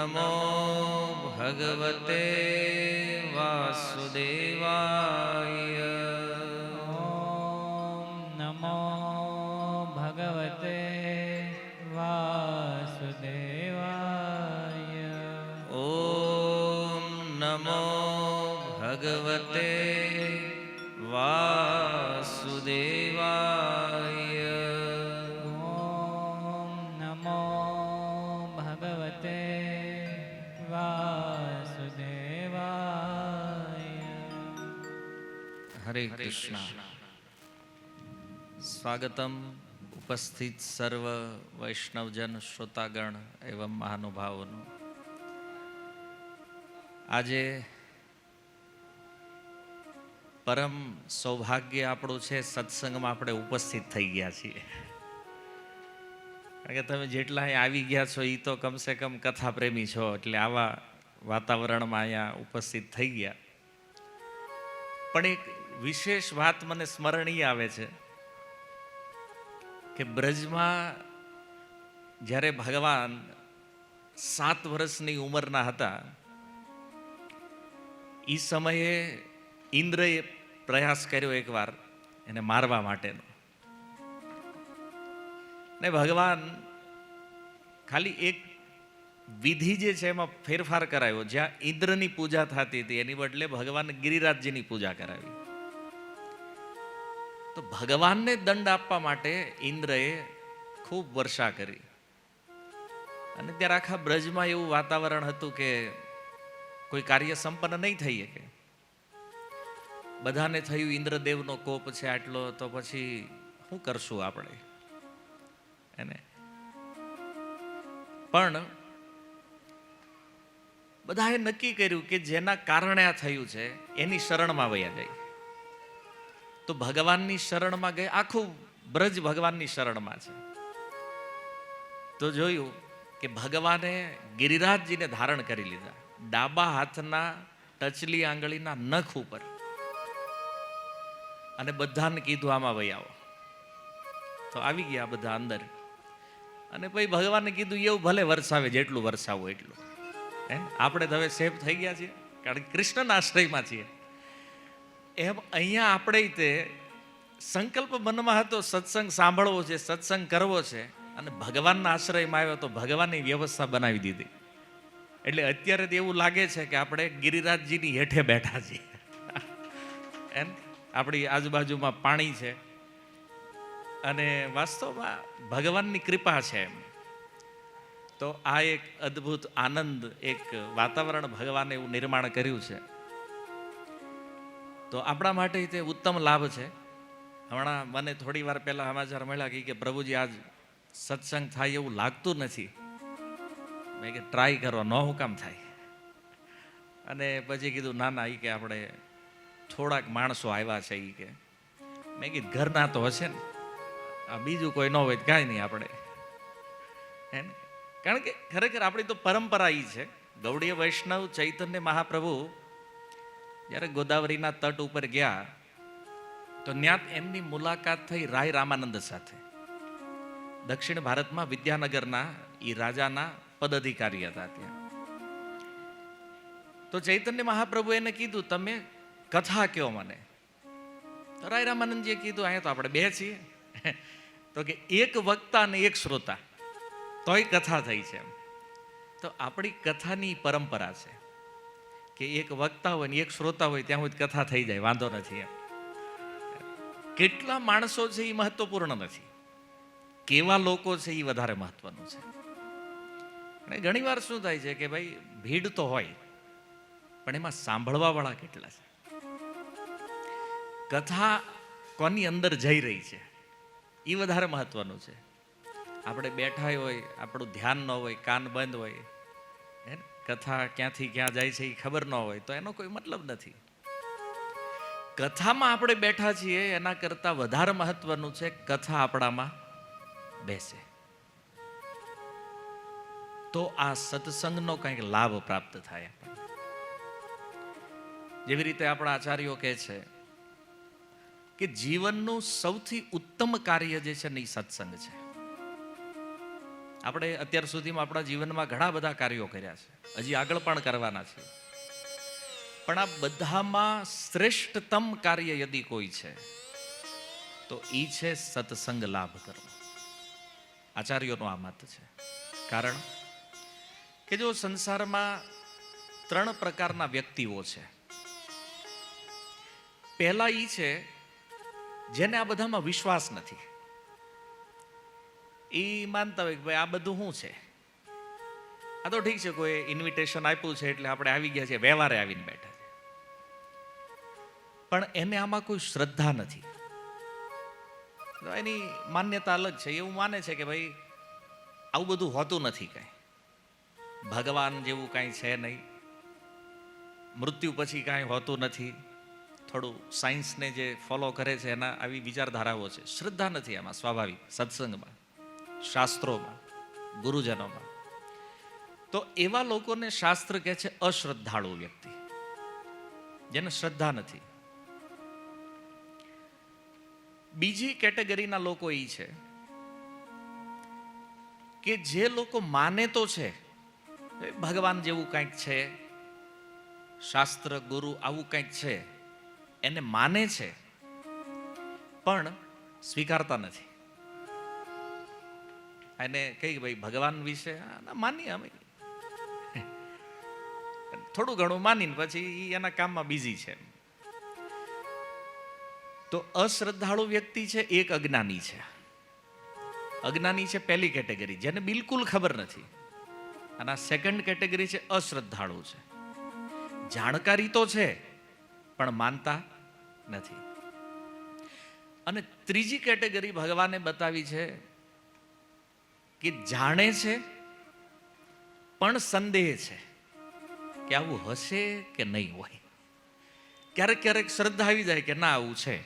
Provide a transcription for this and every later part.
નમો ભગવતે વાસુદેવાય. ઓમ નમો ભગવતે વાસુદેવાય. ઓમ નમો ભગવતે વાસુદેવાય. ઓમ નમો ભગવતે વાસુદેવાય. હરે કૃષ્ણ. સ્વાગતમ ઉપસ્થિત સર્વ વૈષ્ણવજન શ્રોતાગણ એવં મહાનુભાવોનું. આજે પરમ સૌભાગ્ય આપણું છે, સત્સંગમાં આપણે ઉપસ્થિત થઈ ગયા છીએ. કારણ કે તમે જેટલા અહીં આવી ગયા છો એ તો કમસે કમ કથા પ્રેમી છો, એટલે આવા વાતાવરણમાં અહીંયા ઉપસ્થિત થઈ ગયા. પણ એક વિશેષ વાત મને સ્મરણીય આવે છે કે બ્રજમાં જ્યારે ભગવાન 7 વર્ષની ઉંમરના હતા, એ સમયે ઇન્દ્રએ પ્રયાસ કર્યો એકવાર એને મારવા માટેનો. ને ભગવાન ખાલી એક વિધિ જે છે એમાં ફેરફાર કરાયો. જ્યાં ઇન્દ્રની પૂજા થતી હતી એની બદલે ભગવાન ગિરિરાજજીની પૂજા કરાવી. તો ભગવાનને દંડ આપવા માટે ઇન્દ્રએ ખૂબ વર્ષા કરી. અને ત્યારે આખા બ્રજમાં એવું વાતાવરણ હતું કે કોઈ કાર્ય સંપન્ન નહીં થઈ શકે. બધાને થયું ઇન્દ્રદેવનો કોપ છે આટલો, તો પછી શું કરશું આપણે એને. પણ બધાએ નક્કી કર્યું કે જેના કારણે આ થયું છે એની શરણમાં વયા જાય. તો ભગવાનની શરણમાં ગઈ. આખું બ્રજ ભગવાનની શરણમાં છે. તો જોયું કે ભગવાને ગિરિરાજજીને ધારણ કરી લીધા. ડાબા હાથના ટચલી આંગળીના નખ ઉપર. અને બધાને કીધું આમાં વહી આવો. તો આવી ગયા બધા અંદર. અને પછી ભગવાને કીધું એવું ભલે વરસાવે, જેટલું વરસાવું એટલું. આપણે તો હવે સેફ થઈ ગયા છીએ, કારણ કે કૃષ્ણના આશ્રયમાં છીએ. એમ અહીંયા આપણે તે સંકલ્પ મનમાં હતો સત્સંગ સાંભળવો છે, સત્સંગ કરવો છે, અને ભગવાનના આશ્રયમાં આવ્યો તો ભગવાનની વ્યવસ્થા બનાવી દીધી. એટલે અત્યારે તો એવું લાગે છે કે આપણે ગિરિરાજજીની હેઠે બેઠા છીએ. એમ આપણી આજુબાજુમાં પાણી છે અને વાસ્તવમાં ભગવાનની કૃપા છે. એમ તો આ એક અદ્ભુત આનંદ, એક વાતાવરણ ભગવાને એવું નિર્માણ કર્યું છે. તો આપણા માટે તે ઉત્તમ લાભ છે. હમણાં મને થોડી વાર પહેલા સમાચાર મળ્યા કે પ્રભુજી આજ સત્સંગ થાય એવું લાગતું નથી. મેં કે ટ્રાય કરો, ન હું કામ થાય. અને પછી કીધું ના ના, એ કે આપણે થોડાક માણસો આવ્યા છે. એ કે મેં કીધું ઘરના તો હશે ને, આ બીજું કોઈ ન હોય કાંઈ નહીં આપણે. એને કારણ કે ખરેખર આપણી તો પરંપરા એ છે. ગૌડીય વૈષ્ણવ ચૈતન્ય મહાપ્રભુ જ્યારે ગોદાવરીના તટ ઉપર ગયા તો ત્યાં એમની મુલાકાત થઈ રાય રામાનંદ સાથે. દક્ષિણ ભારતમાં વિદ્યાનગરના એ રાજાના પદ અધિકારી હતા ત્યાં. તો ચૈતન્ય મહાપ્રભુ એને કીધું તમે કથા કહો મને. તો રાય રામાનંદજીએ કીધું અહીંયા તો આપણે બે છીએ. તો કે એક વક્તા અને એક શ્રોતા, તોય કથા થઈ છે. તો આપણી કથાની પરંપરા છે કે એક વક્તા હોય ને એક શ્રોતા હોય ત્યાં સુધી કથા થઈ જાય, વાંધો નથી. એમ કેટલા માણસો છે એ મહત્વપૂર્ણ નથી, કેવા લોકો છે એ વધારે મહત્વનું છે. અને ઘણી વાર શું થાય છે કે ભાઈ ભીડ તો હોય પણ એમાં સાંભળવા વાળા કેટલા છે. કથા કોની અંદર જઈ રહી છે એ વધારે મહત્વનું છે. આપણે બેઠા હોય, આપણું ધ્યાન ન હોય, કાન બંધ હોય, કથા ક્યાંથી ક્યાં જાય છે એ ખબર ન હોય તો એનો કોઈ મતલબ નથી. કથામાં આપણે બેઠા છીએ એના કરતાં વધારે મહત્વનું છે કથા આપણામાં બેસે તો આ સત્સંગનો કંઈક લાભ પ્રાપ્ત થાય. જેવી રીતે આપણા આચાર્યો કહે છે કે જીવનનું સૌથી ઉત્તમ કાર્ય જે છે ને એ સત્સંગ છે. આપણે અત્યાર સુધીમાં આપણા જીવનમાં ઘણા બધા કાર્યો કર્યા છે, હજી આગળ પણ કરવાના છે, પણ આ બધામાં શ્રેષ્ઠતમ કાર્ય યદિ કોઈ છે તો એ છે સત્સંગ લાભ કરવો. આચાર્યોનો આ મત છે. કારણ કે જો સંસારમાં 3 પ્રકારના વ્યક્તિઓ છે. પહેલા એ છે જેને આ બધામાં વિશ્વાસ નથી. એ માનતા હોય કે ભાઈ આ બધું શું છે, આ તો ઠીક છે, કોઈ ઇન્વિટેશન આપ્યું છે એટલે આપણે આવી ગયા છે, વ્યવહારે આવીને બેઠા છે. પણ એને આમાં કોઈ શ્રદ્ધા નથી. તો એની માન્યતા અલગ છે. એવું માને છે કે ભાઈ આવું બધું હોતું નથી, કાંઈ ભગવાન જેવું કાંઈ છે નહીં, મૃત્યુ પછી કાંઈ હોતું નથી. થોડું સાયન્સને જે ફોલો કરે છે એના આવી વિચારધારાઓ છે. શ્રદ્ધા નથી આમાં સ્વાભાવિક, સત્સંગમાં, શાસ્ત્રોમાં, ગુરુજનોમાં. તો એવા લોકોને શાસ્ત્ર કહે છે અશ્રદ્ધાળુ વ્યક્તિ, જેને શ્રદ્ધા નથી. બીજી કેટેગરીના લોકો એ છે કે જે લોકો માને તો છે ભગવાન જેવું કંઈક છે, શાસ્ત્ર ગુરુ આવું કંઈક છે, એને માને છે પણ સ્વીકારતા નથી. એને કઈ ભાઈ ભગવાન વિશે માનીએ અમે, થોડું ઘણું માનીને પછી એના કામમાં બિઝી છે. તો અશ્રદ્ધાળુ વ્યક્તિ છે એક અજ્ઞાની છે. અજ્ઞાની છે પહેલી કેટેગરી, જેને બિલકુલ ખબર નથી. અને આ સેકન્ડ કેટેગરી છે અશ્રદ્ધાળુ છે. જાણકારી તો છે પણ માનતા નથી. અને ત્રીજી કેટેગરી ભગવાને બતાવી છે કે જાણે છે પણ સંદેહ છે કે આવું હશે કે નહીં હોય. ક્યારેક ક્યારેક શ્રદ્ધા આવી જાય કે ના આવું છે.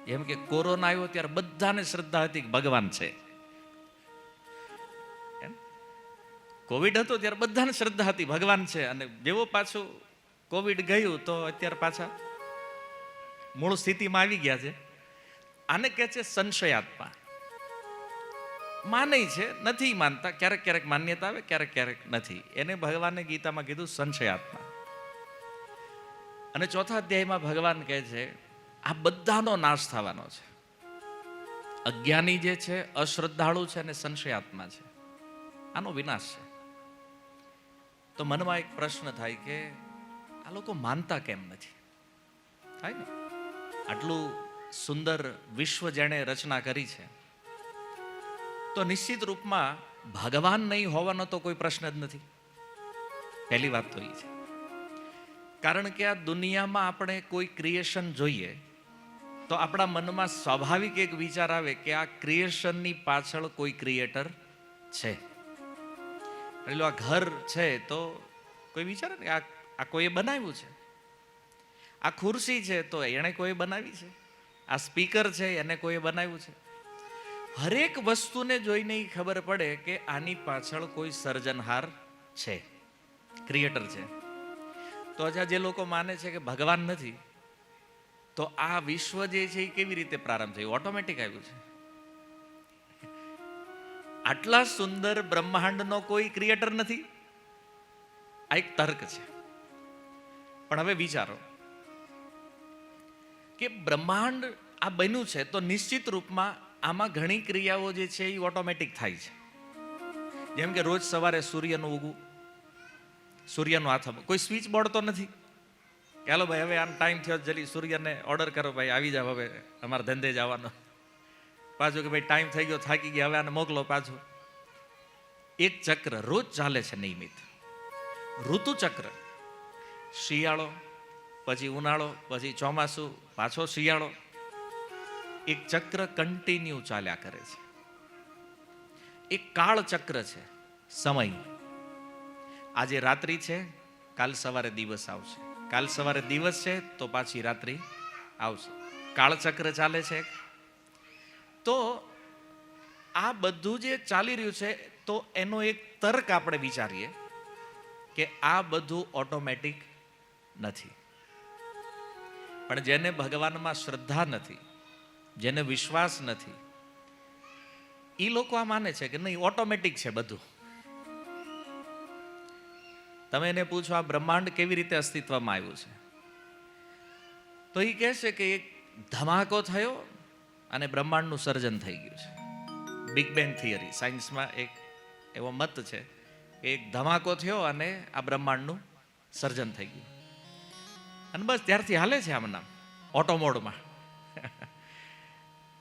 એમ કે કોરોના આવ્યો ત્યારે બધાને શ્રદ્ધા હતી કે ભગવાન છે. કોવિડ હતો ત્યારે બધાને શ્રદ્ધા હતી ભગવાન છે. અને જેવો પાછું કોવિડ ગયું તો અત્યારે પાછા મૂળ સ્થિતિમાં આવી ગયા છે. આને કહે છે સંશયાત્મા. માને છે, નથી માનતા, ક્યારેક ક્યારેક માન્યતા આવે, ક્યારેક ક્યારેક નથી. એને ભગવાને ગીતામાં કીધું સંશયાત્મા. અને ચોથા અધ્યાયમાં ભગવાન કહે છે આ બધાનો નાશ થવાનો છે. અજ્ઞાની જે છે, અશ્રદ્ધાળુ છે અને સંશયાત્મા છે, આનો વિનાશ છે. તો મનમાં એક પ્રશ્ન થાય કે આ લોકો માનતા કેમ નથી? થાય ને, આટલું સુંદર વિશ્વ જેણે રચના કરી છે તો નિશ્ચિત રૂપમાં ભગવાન નહીં હોવાનો તો કોઈ પ્રશ્ન જ નથી. પહેલી વાત તો એ છે. કારણ કે આ દુનિયામાં આપણે કોઈ ક્રિએશન જોઈએ તો આપણા મનમાં સ્વાભાવિક એક વિચાર આવે કે આ ક્રિએશનની પાછળ કોઈ ક્રિએટર છે. પેલું આ ઘર છે તો કોઈ વિચારે ને આ કોઈએ બનાવ્યું છે. આ ખુરશી છે તો એણે કોઈ બનાવી છે. આ સ્પીકર છે એને કોઈ બનાવ્યું છે. હરેક વસ્તુને જોઈને ખબર પડે કે આની પાછળ કોઈ સર્જનહાર છે, ક્રિએટર છે. તો અચ્છા, જે લોકો માને છે કે ભગવાન નથી તો આ વિશ્વ જે છે એ કેવી રીતે પ્રારંભ થયું? ઓટોમેટિક આવ્યું છે. આટલા સુંદર બ્રહ્માંડનો કોઈ ક્રિએટર નથી, આ એક તર્ક છે. પણ હવે વિચારો કે બ્રહ્માંડ આ બન્યું છે તો નિશ્ચિત રૂપમાં આમાં ઘણી ક્રિયાઓ જે છે એ ઓટોમેટિક થાય છે. જેમ કે રોજ સવારે સૂર્યનું ઉગવું, સૂર્યનો હાથમાં કોઈ સ્વિચ બોર્ડ તો નથી કે હાલો ભાઈ હવે આમ ટાઈમ થયો, જલ્દી સૂર્યને ઓર્ડર કરો ભાઈ આવી જાવ, હવે અમારે ધંધે જવાનો. પાછું કે ભાઈ ટાઈમ થઈ ગયો, થાકી ગયા, હવે આને મોકલો પાછું. એક ચક્ર રોજ ચાલે છે નિયમિત. ઋતુ ચક્ર, શિયાળો પછી ઉનાળો પછી ચોમાસું પાછો શિયાળો, એક ચક્ર કન્ટિન્યુ ચાલ્યા કરે છે. એક કાળ ચક્ર છે, સમય. આજે રાત્રિ છે, કાલ સવારે દિવસ આવશે, કાલ સવારે દિવસ છે તો પાછી રાત્રિ આવશે. કાળચક્ર ચાલે છે. તો આ બધું જે ચાલી રહ્યું છે તો એનો એક તર્ક આપણે વિચારીએ કે આ બધું ઓટોમેટિક નથી. પણ જેને ભગવાનમાં શ્રદ્ધા નથી, જેને વિશ્વાસ નથી, એ લોકો આ માને છે કે નહીં, ઓટોમેટિક છે બધું. તમે એને પૂછો આ બ્રહ્માંડ કેવી રીતે અસ્તિત્વમાં આવ્યું છે, તો એ કહે છે કે એક ધમાકો થયો અને બ્રહ્માંડનું સર્જન થઈ ગયું છે. બિગ બેંગ થિયરી, સાયન્સમાં એક એવો મત છે કે એક ધમાકો થયો અને આ બ્રહ્માંડનું સર્જન થઈ ગયું. અને બસ ત્યારથી હાલે છે આમના ઓટોમોડમાં.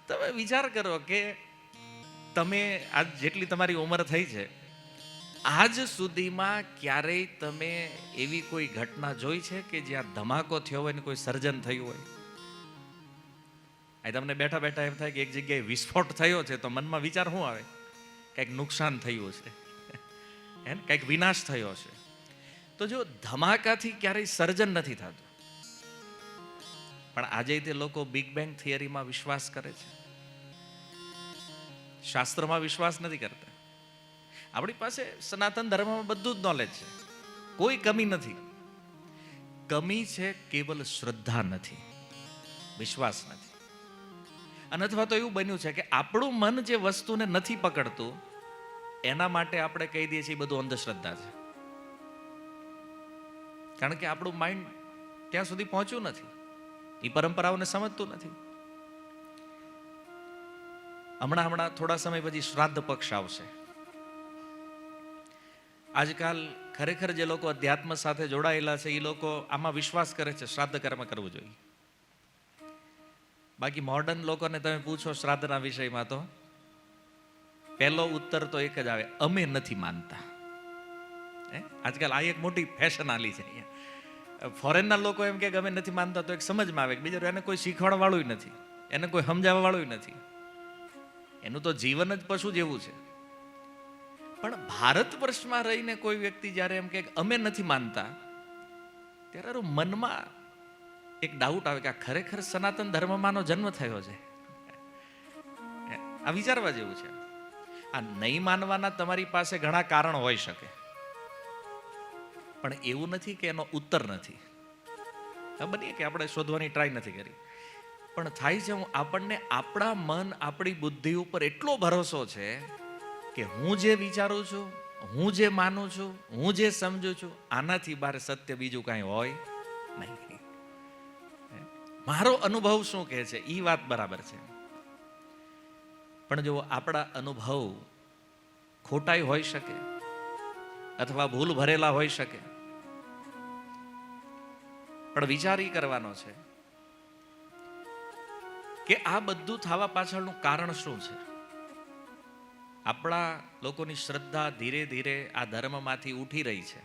તમે વિચાર કરો કે તમે આજ જેટલી તમારી ઉંમર થઈ છે, આજ સુધીમાં ક્યારેય તમે એવી કોઈ ઘટના જોઈ છે કે જ્યાં ધમાકો થયો હોય ને કોઈ સર્જન થયું હોય? અહીં તમને બેઠા બેઠા એમ થાય કે એક જગ્યાએ વિસ્ફોટ થયો છે તો મનમાં વિચાર શું આવે? કંઈક નુકસાન થયું છે, કંઈક વિનાશ થયો છે. તો જો ધમાકાથી ક્યારેય સર્જન નથી થતું, પણ આજે તે લોકો બિગ બેંગ થિયરીમાં વિશ્વાસ કરે છે, શાસ્ત્રમાં વિશ્વાસ નથી કરતા. આપણી પાસે સનાતન ધર્મમાં બધું જ નોલેજ છે, કોઈ કમી નથી. કમી છે કેવલ શ્રદ્ધા નથી, વિશ્વાસ નથી. અને અથવા તો એવું બન્યું છે કે આપણું મન જે વસ્તુને નથી પકડતું એના માટે આપણે કહી દઈએ છીએ બધું અંધશ્રદ્ધા છે. કારણ કે આપણું માઇન્ડ ત્યાં સુધી પહોંચ્યું નથી, એ પરંપરાઓને સમજતું નથી. હમણાં થોડા સમય પછી શ્રાદ્ધ પક્ષ આવશે. આજકાલ ખરેખર જે લોકો અધ્યાત્મ સાથે જોડાયેલા છે એ લોકો આમાં વિશ્વાસ કરે છે શ્રાદ્ધ કર્મ કરવું જોઈએ. બાકી મોડર્ન લોકોને તમે પૂછો શ્રાદ્ધના વિષયમાં તો પહેલો ઉત્તર તો એક જ આવે, અમે નથી માનતા. આજકાલ આ એક મોટી ફેશન આલી છે અહીંયા. ફોરેનના લોકો એમ કે અમે નથી માનતા તો એક સમજમાં આવે, બીજું એને કોઈ શીખવાડવા વાળું નથી, એને કોઈ સમજાવવા વાળું નથી. એનું તો જીવન જ પશુ જેવું છે. પણ ભારત વર્ષમાં રહીને કોઈ વ્યક્તિ જ્યારે એમ કે અમે નથી માનતા, ત્યારે મનમાં એક ડાઉટ આવે કે આ ખરેખર સનાતન ધર્મમાંનો જન્મ થયો છે? આ વિચારવા જેવું છે. આ નહીં માનવાના તમારી પાસે ઘણા કારણ હોઈ શકે, પણ એવું નથી કે એનો ઉત્તર નથી. બનીએ કે આપણે શોધવાની ટ્રાય નથી કરી, પણ થાય છે આપણને આપણા મન આપણી બુદ્ધિ ઉપર એટલો ભરોસો છે કે હું જે વિચારું છું, હું જે માનું છું, હું જે સમજુ છું, આનાથી બહાર સત્ય બીજું કાંઈ હોય નહીં. મારો અનુભવ શું કહે છે એ વાત બરાબર છે, પણ જો આપણા અનુભવ ખોટાઈ હોઈ શકે અથવા ભૂલ ભરેલા હોઈ શકે, પણ વિચાર એ કરવાનો છે કે આ બધું થવા પાછળનું કારણ શું છે. આપણા લોકોની શ્રદ્ધા ધીરે ધીરે આ ધર્મમાંથી ઉઠી રહી છે.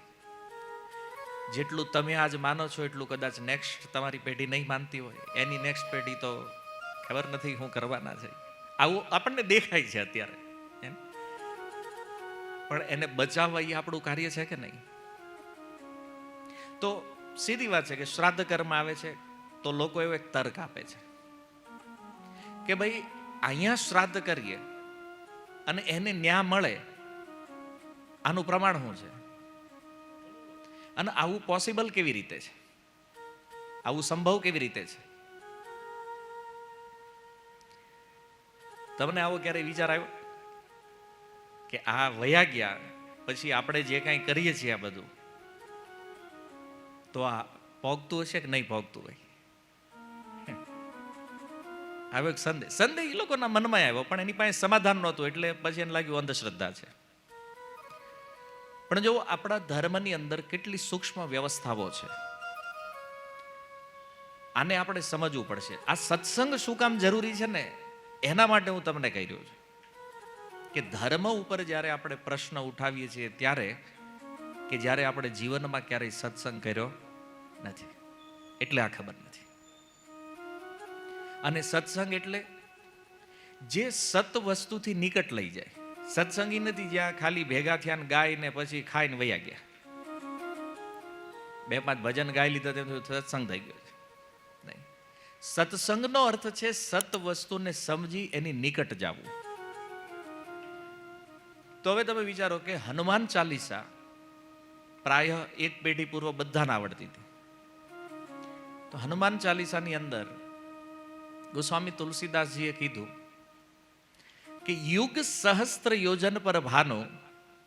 જેટલું તમે આજ માનો છો એટલું કદાચ નેક્સ્ટ તમારી પેઢી નહીં માનતી હોય, એની નેક્સ્ટ પેઢી તો ખબર નથી શું કરવાના છે. આવું આપણને દેખાય છે અત્યારે, પણ એને બચાવવા એ આપણું કાર્ય છે કે નહીં? તો સીધી વાત છે કે શ્રાદ્ધ કર્મ આવે છે તો લોકો એવો એક તર્ક આપે છે કે ભાઈ અહીંયા શ્રાદ્ધ કરીએ અને એને ન્યાય મળે, આનું પ્રમાણ શું છે? અને આવું પોસિબલ કેવી રીતે છે? આવું સંભવ કેવી રીતે છે? તમને આવો ક્યારેય વિચાર આવ્યો કે આ વયા ગયા પછી આપણે જે કાંઈ કરીએ છીએ આ બધું, તો આ પોગતું હશે કે નહીં પોગતું હોય? આવ્યો એક સંદેહ એ લોકોના મનમાં આવ્યો, પણ એની પાસે સમાધાન નહોતું, એટલે પછી એને લાગ્યું અંધશ્રદ્ધા છે. પણ જો આપણા ધર્મની અંદર કેટલી સૂક્ષ્મ વ્યવસ્થાઓ છે, આને આપણે સમજવું પડશે. આ સત્સંગ શું કામ જરૂરી છે ને, એના માટે હું તમને કહી રહ્યો છું કે ધર્મ ઉપર જ્યારે આપણે પ્રશ્ન ઉઠાવીએ છીએ ત્યારે કે જ્યારે આપણે જીવનમાં ક્યારેય સત્સંગ કર્યો નથી, એટલે આ ખબર નથી. અને સત્સંગ એટલે જે સત વસ્તુથી નિકટ લઈ જાય. સત્સંગી નથી જ્યાં ખાલી ભેગા થયા ને ગાય ને પછી ખાઈને વયા ગયા, 2-5 ભજન ગાઈ લીધા તેમ સત્સંગ થઈ ગયો છે. નહીં, સત્સંગનો અર્થ છે સત વસ્તુને સમજી એની નિકટ જવું. તો હવે તમે વિચારો કે હનુમાન ચાલીસા પ્રાય એક પેઢી પૂર્વ બધાને આવડતી હતી. તો હનુમાન ચાલીસાની અંદર ગોસ્વામી તુલસીદાસજીએ કીધું કે યુગ સહસ્ત્ર યોજન પર ભાનો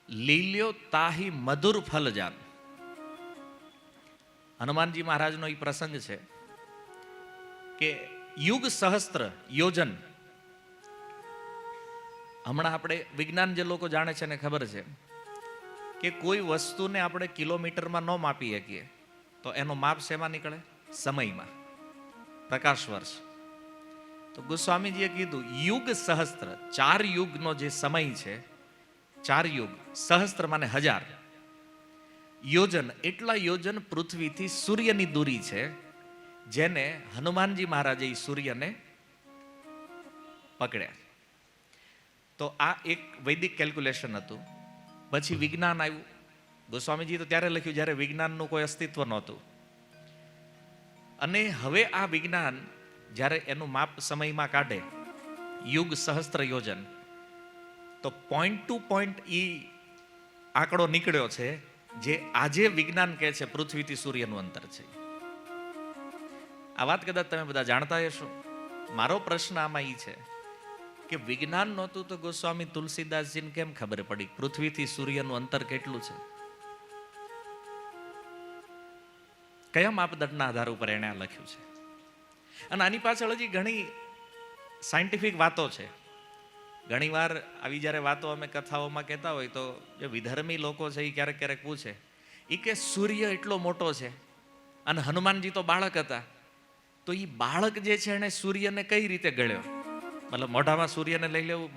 લીલ્યો તાહી મધુર ફલ જાન. હનુમાનજી મહારાજનો એ પ્રસંગ છે કે યુગ સહસ્ત્ર યોજન, હમણાં આપણે વિજ્ઞાન જે લોકો જાણે છે ને ખબર છે કે કોઈ વસ્તુને આપણે કિલોમીટરમાં ન માપી શકીએ તો એનો માપ શેમાં નીકળે? સમયમાં, પ્રકાશ વર્ષ. તો ગોસ્વામીજીએ કીધું યુગ સહસ્ત્ર, 4 યુગનો જે સમય છે, 4 યુગ, સહસ્ત્ર માને 1000, યોજન એટલા યોજન પૃથ્વીથી સૂર્યની દૂરી છે, જેને હનુમાનજી મહારાજે એ સૂર્યને પકડ્યા. તો આ એક વૈદિક કેલ્ક્યુલેશન હતું. પછી વિજ્ઞાન આવ્યું. ગોસ્વામીજી તો ત્યારે લખ્યું જ્યારે વિજ્ઞાનનું કોઈ અસ્તિત્વ નહોતું. અને હવે આ વિજ્ઞાન જ્યારે એનું માપ સમયમાં કાઢે, યુગ સહસ્ત્ર યોજન, તો પોઈન્ટ ટુ પોઈન્ટ આંકડો નીકળ્યો છે જે આજે વિજ્ઞાન કહે છે પૃથ્વીથી સૂર્યનું અંતર છે. આ વાત કદાચ તમે બધા જાણતા હશો. મારો પ્રશ્ન આમાં એ છે કે વિજ્ઞાન નહોતું તો ગોસ્વામી તુલસીદાસજીને કેમ ખબર પડી પૃથ્વીથી સૂર્યનું અંતર કેટલું છે? કયા માપદંડના આધાર ઉપર એણે આ લખ્યું છે? અને આની પાછળ હજી ઘણી સાયન્ટિફિક વાતો છે. ઘણીવાર આવી જ્યારે વાતો અમે કથાઓમાં કહેતા હોય તો જે વિધર્મી લોકો છે એ ક્યારેક ક્યારેક પૂછે, એ કે સૂર્ય એટલો મોટો છે અને હનુમાનજી તો બાળક હતા, તો એ બાળક જે છે એને સૂર્યને કઈ રીતે ગળ્યો? મતલબ મોઢામાં સૂર્યને લઈ લેવું,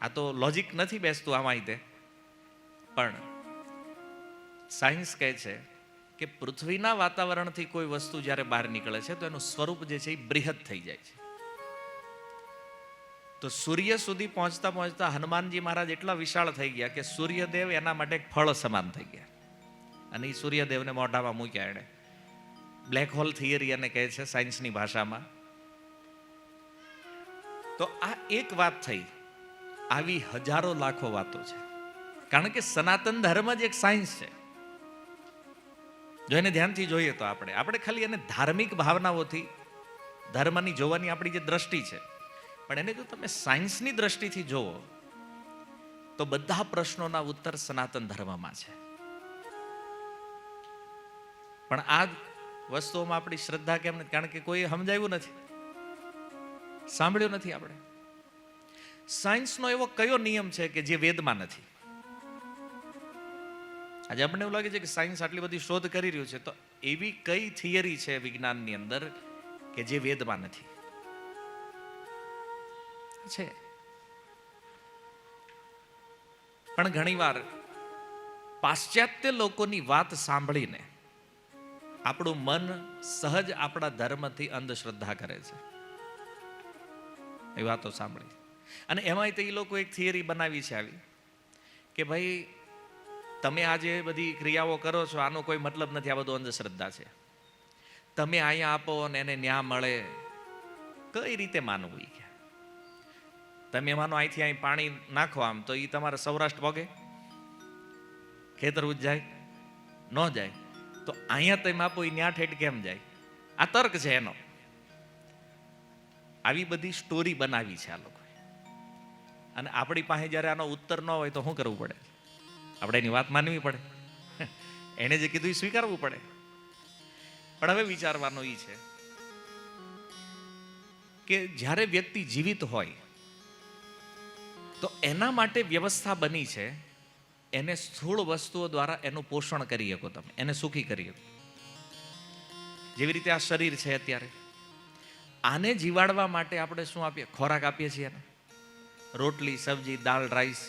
આ તો લોજિક નથી બેસતું આમાં. તે પણ સાયન્સ કહે છે કે પૃથ્વીના વાતાવરણથી કોઈ વસ્તુ જ્યારે બહાર નીકળે છે તો એનું સ્વરૂપ જે છે એ બૃહદ થઈ જાય છે. તો સૂર્ય સુધી પહોંચતા પહોંચતા હનુમાનજી મહારાજ એટલા વિશાળ થઈ ગયા કે સૂર્યદેવ એના માટે એક ફળ સમાન થઈ ગયા. અને એ સૂર્યદેવને મોઢામાં મૂક્યા એણે. બ્લેક હોલ થિયરી એને કહે છે સાયન્સની ભાષામાં. તો આ એક વાત થઈ. આવી હજારો લાખો વાતો છે, કારણ કે સનાતન ધર્મ જ એક સાયન્સ છે. જો એને ધ્યાનથી જોઈએ તો આપણે ખાલી એને ધાર્મિક ભાવનાઓથી ધર્મની જોવાની આપણી જે દ્રષ્ટિ છે, પણ એને જો તમે સાયન્સની દ્રષ્ટિથી જોવો તો બધા પ્રશ્નોના ઉત્તર સનાતન ધર્મમાં છે. પણ આ વસ્તુઓમાં આપણી શ્રદ્ધા કેમ નથી? કારણ કે કોઈ સમજાવ્યું નથી, સાંભળ્યું નથી. આપણે સાયન્સનો એવો કયો નિયમ છે કે જે વેદમાં નથી? આજે આપણને એવું લાગે છે કે સાયન્સ આટલી બધી શોધ કરી રહ્યું છે, તો એવી કઈ થિયરી છે વિજ્ઞાનની અંદર કે જે વેદમાં નથી? છે. પણ ઘણીવાર પાશ્ચાત્ય લોકોની વાત સાંભળીને આપણું મન સહજ આપણા ધર્મથી અંધશ્રદ્ધા કરે છે. એ વાતો સાંભળી અને એમાંય તો એ લોકો એક થિયરી બનાવી છે આવી કે ભાઈ તમે આજે બધી ક્રિયાઓ કરો છો આનો કોઈ મતલબ નથી, આ બધું અંધશ્રદ્ધા છે. તમે અહીંયા આપો અને એને ન્યા મળે, કઈ રીતે માનવું? એ કે તમે માનો અહીંથી અહીં પાણી નાખો આમ તો એ તમારે સૌરાષ્ટ્ર પગે, ખેતર જાય ન જાય, તો અહીંયા તમે આપો એ ન્યા ઠેઠ કેમ જાય? આ તર્ક છે એનો. આવી બધી સ્ટોરી બનાવી છે આ લોકોએ. અને આપણી પાસે જ્યારે આનો ઉત્તર ન હોય તો શું કરવું પડે? આપણે એની વાત માનવી પડે. એને જે કીધું એ સ્વીકારવું પડે. પણ હવે વિચારવાનો એ છે કે જ્યારે વ્યક્તિ જીવિત હોય તો એના માટે વ્યવસ્થા બની છે, એને સ્થૂળ વસ્તુઓ દ્વારા એનું પોષણ કરી શકો, તમે એને સુખી કરી શકો. જેવી રીતે આ શરીર છે અત્યારે, આને જીવાડવા માટે આપણે શું આપીએ? ખોરાક આપીએ છીએ એને. રોટલી, સબ્જી, દાળ, રાઈસ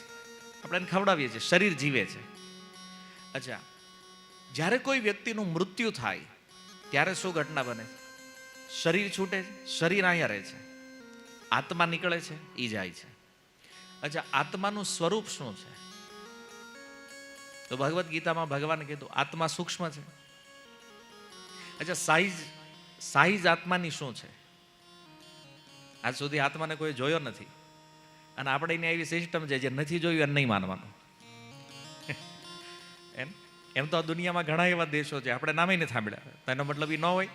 આપણે એને ખવડાવીએ છીએ, શરીર જીવે છે. અચ્છા, જ્યારે કોઈ વ્યક્તિનું મૃત્યુ થાય ત્યારે શું ઘટના બને? શરીર છૂટે છે, શરીર અહીંયા રહે છે, આત્મા નીકળે છે, એ જાય છે. અચ્છા, આત્માનું સ્વરૂપ શું છે? તો ભગવદ્ ગીતામાં ભગવાને કીધું આત્મા સૂક્ષ્મ છે. અચ્છા, સાઈઝ આત્માની શું છે? આજ સુધી આત્માને કોઈ જોયો નથી, અને આપણે એની એવી સિસ્ટમ છે જે નથી જોયું એને નહીં માનવાનું. એમ તો આ દુનિયામાં ઘણા એવા દેશો છે આપણે નામે નથી સાંભળ્યા, તો એનો મતલબ એ ન હોય,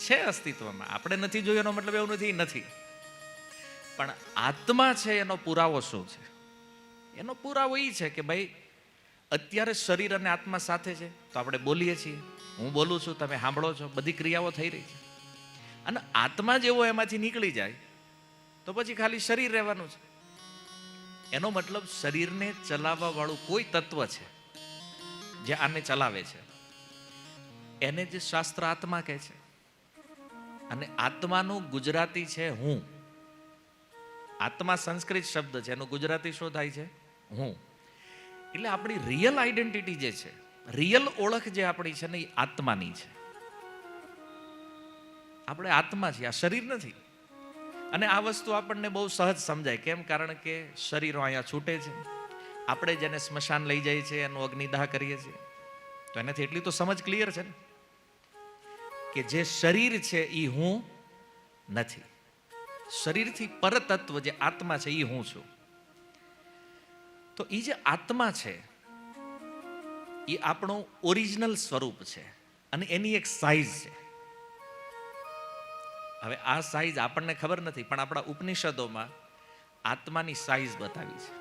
છે અસ્તિત્વમાં. આપણે નથી જોયું એનો મતલબ એવું નથી નથી. પણ આત્મા છે એનો પુરાવો શું છે? એનો પુરાવો એ છે કે ભાઈ અત્યારે શરીર અને આત્મા સાથે છે તો આપણે બોલીએ છીએ, હું બોલું છું, તમે સાંભળો છો, બધી ક્રિયાઓ થઈ રહી છે. અને આત્મા જેવો એમાંથી નીકળી જાય તો પછી ખાલી શરીર રહેવાનું છે. એનો મતલબ શરીરને ચલાવવા વાળું કોઈ તત્વ છે જે આને ચલાવે છે, એને જ શાસ્ત્ર આત્મા કહે છે. અને આત્માનું ગુજરાતી છે હું. આત્મા સંસ્કૃત શબ્દ છે, એનું ગુજરાતી શું થાય છે? હું. એટલે આપણી રિયલ આઈડેન્ટિટી જે છે, રિયલ ઓળખ જે આપણી છે ને એ આત્માની છે. આપણે આત્મા છીએ, આ શરીર નથી. અને આ વસ્તુ આપણને બહુ સહજ સમજાય. કેમ? કારણ કે શરીરો અહીંયા છૂટે છે, આપણે જેને સ્મશાન લઈ જઈએ છીએ એનું અગ્નિદાહ કરીએ છીએ, તો એનાથી એટલી તો સમજ ક્લિયર છે ને કે જે શરીર છે એ હું નથી. શરીરથી પરતત્વ જે આત્મા છે એ હું છું. તો એ જે આત્મા છે એ આપણું ઓરિજિનલ સ્વરૂપ છે અને એની એક સાઈઝ છે. હવે આ સાઈઝ આપણને ખબર નથી, પણ આપણા ઉપનિષદોમાં આત્માની સાઈઝ બતાવી છે.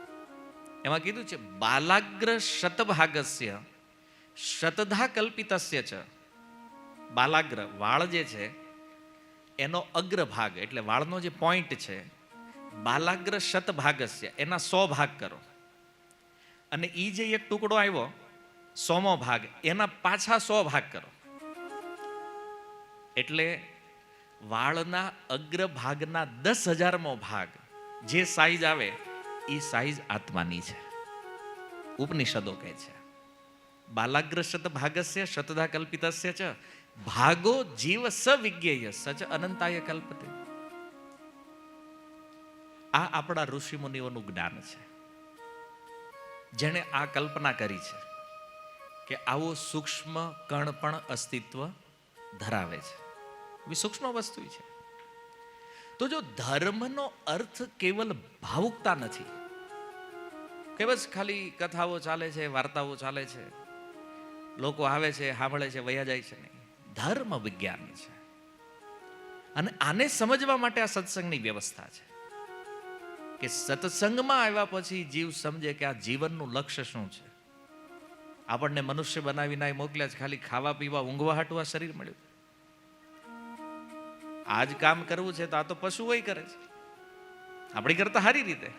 એમાં કીધું છે બાલાગ્ર શતભાગસ્ય શતધા કલ્પિતસ્ય છે. બાલાગ્ર વાળ જે છે એનો અગ્રભાગ એટલે વાળનો જે પોઈન્ટ છે, બાલાગ્ર શતભાગસ્ય એના 100 ભાગ કરો, અને એ જે એક ટુકડો આવ્યો 100મો ભાગ એના પાછા 100 ભાગ કરો. એટલે વાળના અગ્રભાગના 10,000મો ભાગ જે સાઈઝ આવે એ સાઈઝ આત્માની છે. ઉપનિષદો કહે છે બાલાગ્ર શત ભાગસ્ય શતધા કલ્પિતસ્ય ચ ભાગો જીવ સવિજ્ઞેય સચ અનંતાય કલ્પતે. આ આપણા ઋષિ મુનિઓનું જ્ઞાન છે, જેણે આ કલ્પના કરી છે કે આવો સૂક્ષ્મ કણ પણ અસ્તિત્વ ધરાવે છે. સૂક્ષ્મ વસ્તુ છે. તો જો ધર્મનો અર્થ કેવલ ભાવુકતા નથી કે બસ ખાલી કથાઓ ચાલે છે, વાર્તાઓ ચાલે છે, લોકો આવે છે, સાંભળે છે, વયા જાય છે, નહીં. ધર્મ વિજ્ઞાન છે. અને આને સમજવા માટે આ સત્સંગની વ્યવસ્થા છે કે સત્સંગમાં આવ્યા પછી જીવ સમજે કે આ જીવનનું લક્ષ્ય શું છે. આપણને મનુષ્ય બનાવીને મોકલ્યા છે ખાલી ખાવા પીવા ઊંઘવા હાટવા શરીર મળ્યું. આજ કામ કરવું છે તો આ તો પશુઓ કરે છે, આપણી કરતા સારી રીતે.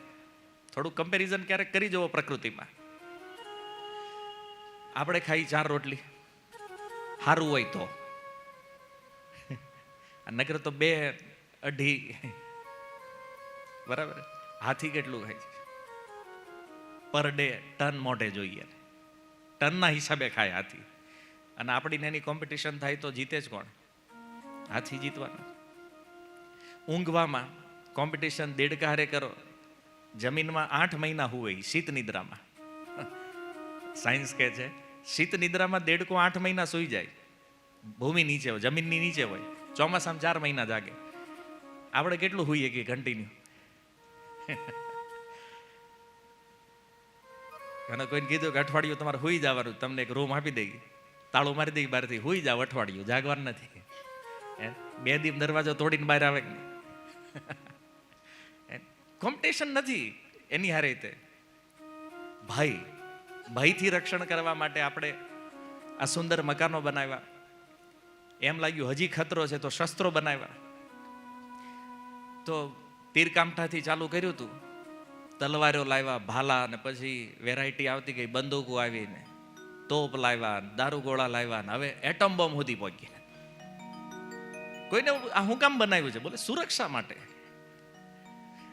થોડું કમ્પેરિઝન ક્યારેક કરી જવો પ્રકૃતિમાં. આપણે ખાઈ 4 રોટલી, સારું હોય તો, નગર તો 2-2.5. બરાબર. હાથી કેટલું ખાય છે? પર ડે ટન મોઢે જોઈએ, ટનના હિસાબે ખાય હાથી. અને આપણી એની કોમ્પિટિશન થાય તો જીતે જ કોણ? હાથી જીતવાનું. ઊંઘવામાં કોમ્પિટિશન દેડકારે કરો, જમીનમાં 8 મહિના હોય શીત નિદ્રામાં. સાયન્સ કહે છે શીત નિદ્રામાં દેડકો 8 મહિના સૂઈ જાય, ભૂમિ નીચે હોય, જમીનની નીચે હોય. ચોમાસામાં 4 મહિના જાગે. આપણે કેટલું હોઈએ કે કન્ટિન્યુ? અને કોઈને કીધું કે અઠવાડિયું તમારે હોઈ જવાનું, તમને એક રૂમ આપી દઈ, તાળું મારી દઈ, બહારથી હોઈ જાવ, અઠવાડિયું જાગવાનું નથી. 2 દિવસ દરવાજો તોડીને બહાર આવે કે નહીં? કોમ્પિટિશન નથી એની હારે. તે ભયથી રક્ષણ કરવા માટે આપણે આ સુંદર મકાનો બનાવ્યા. એમ લાગ્યું હજી ખતરો છે તો શસ્ત્રો બનાવ્યા. તો તીરકામઠાથી ચાલુ કર્યું હતું, તલવારો લાવ્યા, ભાલા, અને પછી વેરાયટી આવતી ગઈ, બંદૂકો આવીને, તોપ લાવ્યા, દારૂગોળા લાવ્યા, ને હવે એટમ બોમ્બ સુધી પહોંચી ગયા. કોઈને આ હું કામ બનાવ્યું છે? બોલે સુરક્ષા માટે.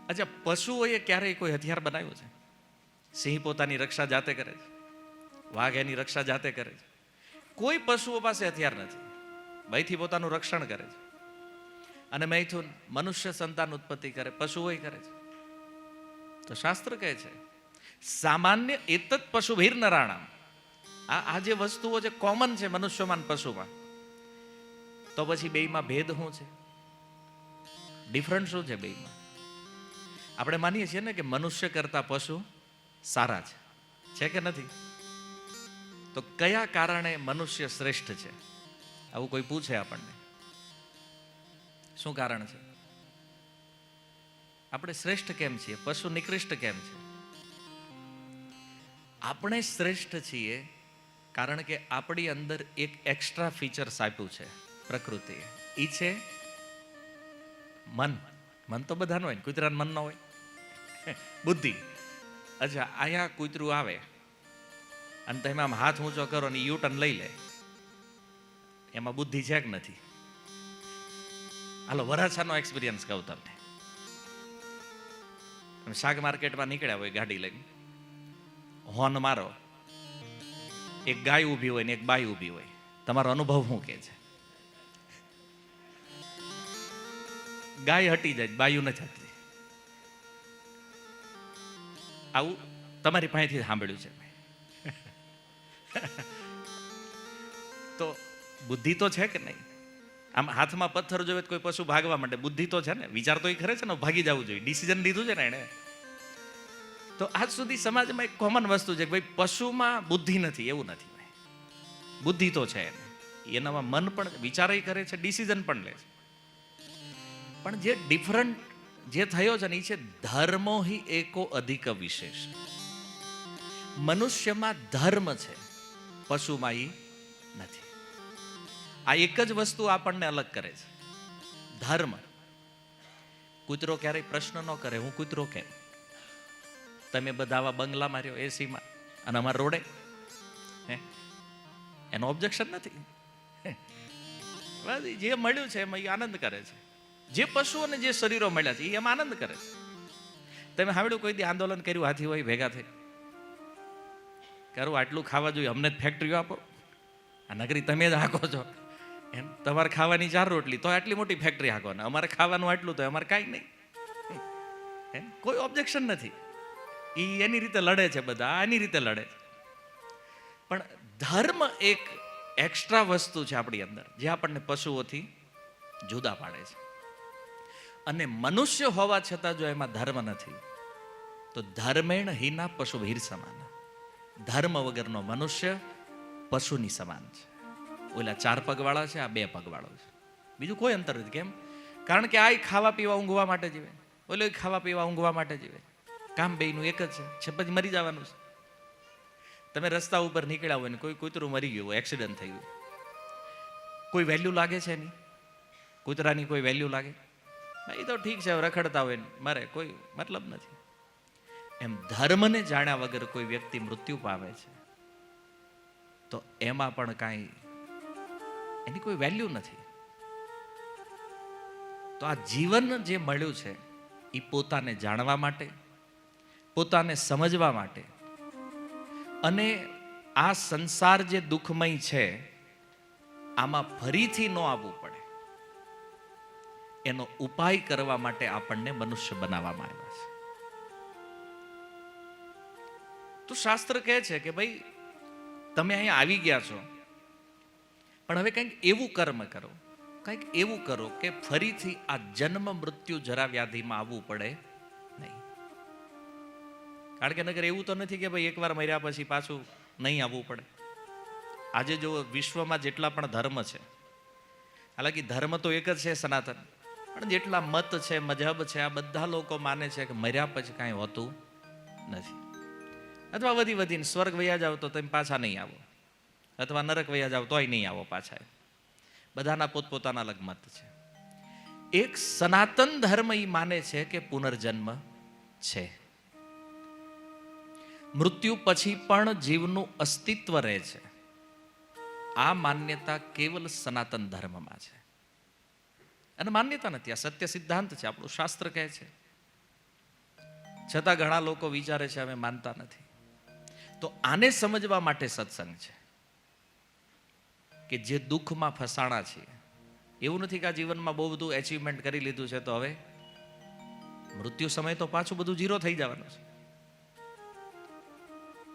અચ્છા, પશુઓએ ક્યારેય કોઈ હથિયાર બનાવ્યું છે? સિંહ પોતાની રક્ષા જાતે કરે છે, વાઘ એની રક્ષા જાતે કરે છે. કોઈ પશુઓ પાસે હથિયાર નથી, ભયથી પોતાનું રક્ષણ કરે છે. અને મૈથુન મનુષ્ય સંતાન ઉત્પત્તિ કરે, પશુઓ કરે છે. તો શાસ્ત્ર કહે છે સામાન્ય એતત પશુભીર નરાણામ. આ જે વસ્તુઓ જે કોમન છે મનુષ્યમાં પશુમાં, તો પછી બેયમાં ભેદ શું છે? ડિફરન્ટ શું છે બેયમાં? આપણે માનીએ છીએ ને કે મનુષ્ય કરતા પશુ સારા છે કે નથી? તો કયા કારણે મનુષ્ય શ્રેષ્ઠ છે? આવું કોઈ પૂછે આપણને, શું કારણ છે? આપણે શ્રેષ્ઠ કેમ છીએ? પશુ નિકૃષ્ટ કેમ છે? આપણે શ્રેષ્ઠ છીએ કારણ કે આપણી અંદર એક એક્સ્ટ્રા ફીચર્સ આપ્યું છે પ્રકૃતિએ. એ છે મન. મન તો બધાનું હોય ને, કૂતરાનું મન ન હોય. બુદ્ધિ. અચ્છા, અહીંયા કૂતરું આવે અને તમે આમ હાથ ઊંચો કરો ને યુ ટર્ન લઈ લે, એમાં બુદ્ધિ છે કે નથી? હાલો વરાછાનો એક્સપિરિયન્સ કહું તમને. તમે શાક માર્કેટમાં નીકળ્યા હોય ગાડી લઈને, હોર્ન મારો, એક ગાય ઊભી હોય ને એક બાઈ ઊભી હોય, તમારો અનુભવ શું કે છે? ગાય હટી જાય, બાયું નથી હટતી. આવું તમારી પાસેથી સાંભળ્યું છે. તો બુદ્ધિ તો છે કે નહીં? આમ હાથમાં પથ્થર જોવે તો કોઈ પશુ ભાગવા માટે બુદ્ધિ તો છે ને, વિચાર તો એ ખરે છે ને, ભાગી જવું જોઈએ, ડિસિઝન લીધું છે ને એણે. તો આજ સુધી સમાજમાં એક કોમન વસ્તુ છે કે ભાઈ પશુમાં બુદ્ધિ નથી, એવું નથી ભાઈ. બુદ્ધિ તો છે એને, એનામાં મન પણ વિચાર કરે છે, ડિસિઝન પણ લે છે. પણ જે ડિફરન્ટ જે થયો છે ને એ છે ધર્મો હિ એકો અધિક વિશેષ. મનુષ્યમાં ધર્મ છે, પશુમાં એ નથી. આ એક જ વસ્તુ આપણને અલગ કરે છે, ધર્મ. કૂતરો ક્યારેય પ્રશ્ન ન કરે હું કૂતરો કેમ. તમે બધા આવા બંગલા માર્યો એસીમાં અને અમારા રોડે, એનો ઓબ્જેક્શન નથી. જે મળ્યું છે એમાં એ આનંદ કરે છે. જે પશુઓને જે શરીરો મળ્યા છે એ એમાં આનંદ કરે છે. તમે સાંભળ્યું કોઈ દી આંદોલન કર્યું હાથી હોય ભેગા થઈ? કરું આટલું ખાવા જોઈએ, અમને જ ફેક્ટરીઓ આપો, આ નગરી તમે જ હાંકો છો, એમ તમારે ખાવાની 4 રોટલી તો આટલી મોટી ફેક્ટરી હાંકો ને અમારે ખાવાનું આટલું તો અમારે કાંઈ નહીં. એમ કોઈ ઓબ્જેક્શન નથી. એ એની રીતે લડે છે, બધા એની રીતે લડે છે. પણ ધર્મ એક એક્સ્ટ્રા વસ્તુ છે આપણી અંદર જે આપણને પશુઓથી જુદા પાડે છે. અને મનુષ્ય હોવા છતાં જો એમાં ધર્મ નથી તો ધર્મેણ હીના પશુ વીર સમાન. ધર્મ વગરનો મનુષ્ય પશુની સમાન છે. ઓલા 4 પગવાળા છે, આ 2 પગવાળો છે, બીજું કોઈ અંતર નથી. કેમ? કારણ કે આ ખાવા પીવા ઊંઘવા માટે જીવે, ઓલો ખાવા પીવા ઊંઘવા માટે જીવે. કામ બેયનું એક જ છે, પછી મરી જવાનું છે. તમે રસ્તા ઉપર નીકળ્યા હોય ને કોઈ કૂતરું મરી ગયું હોય, એક્સિડન્ટ થઈ ગયું, કોઈ વેલ્યુ લાગે છે એની? કૂતરાની કોઈ વેલ્યુ લાગે? એ તો ઠીક છે, રખડતા હોય ને મરે, કોઈ મતલબ નથી. એમ ધર્મને જાણ્યા વગર કોઈ વ્યક્તિ મૃત્યુ પામે છે તો એમાં પણ કાંઈ એની કોઈ વેલ્યુ નથી. તો આ જીવન જે મળ્યું છે એ પોતાને જાણવા માટે, પોતાને સમજવા માટે, અને આ સંસાર જે દુઃખમય છે આમાં ફરીથી ન આવવું પડે એનો ઉપાય કરવા માટે આપણને મનુષ્ય બનાવવામાં આવ્યા છે. તો શાસ્ત્ર કહે છે કે ભાઈ તમે અહીંયા આવી ગયા છો પણ હવે કંઈક એવું કર્મ કરો, કંઈક એવું કરો કે ફરીથી આ જન્મ મૃત્યુ જરા વ્યાધિમાં આવવું પડે નહીં. કારણ કે નગર એવું તો નથી કે ભાઈ એકવાર મર્યા પછી પાછું નહીં આવવું પડે. આજે જો વિશ્વમાં જેટલા પણ ધર્મ છે, હાલાકી ધર્મ તો એક જ છે સનાતન, પણ જેટલા મત છે, મજહબ છે, આ બધા લોકો માને છે કે મર્યા પછી કાંઈ હોતું નથી. અથવા વધીને સ્વર્ગ વયા જાવ તો તમે પાછા નહીં આવો, અથવા નરક વયા જાવ તોય નહીં આવો પાછા. બધાના પોતપોતાના અલગ મત છે. એક સનાતન ધર્મ એ માને છે કે પુનર્જન્મ છે, મૃત્યુ પછી પણ જીવનું અસ્તિત્વ રહે છે. આ માન્યતા કેવલ સનાતન ધર્મમાં છે. અને માન્યતા નથી, આ સત્ય સિદ્ધાંત છે, આપણું શાસ્ત્ર કહે છે. છતાં ઘણા લોકો વિચારે છે અમે માનતા નથી. તો આને સમજવા માટે સત્સંગ છે કે જે દુઃખમાં ફસાણા છે, એવું નથી કે આ જીવનમાં બહુ બધું એચિવમેન્ટ કરી લીધું છે તો હવે મૃત્યુ સમય તો પાછું બધું ઝીરો થઈ જવાનું છે.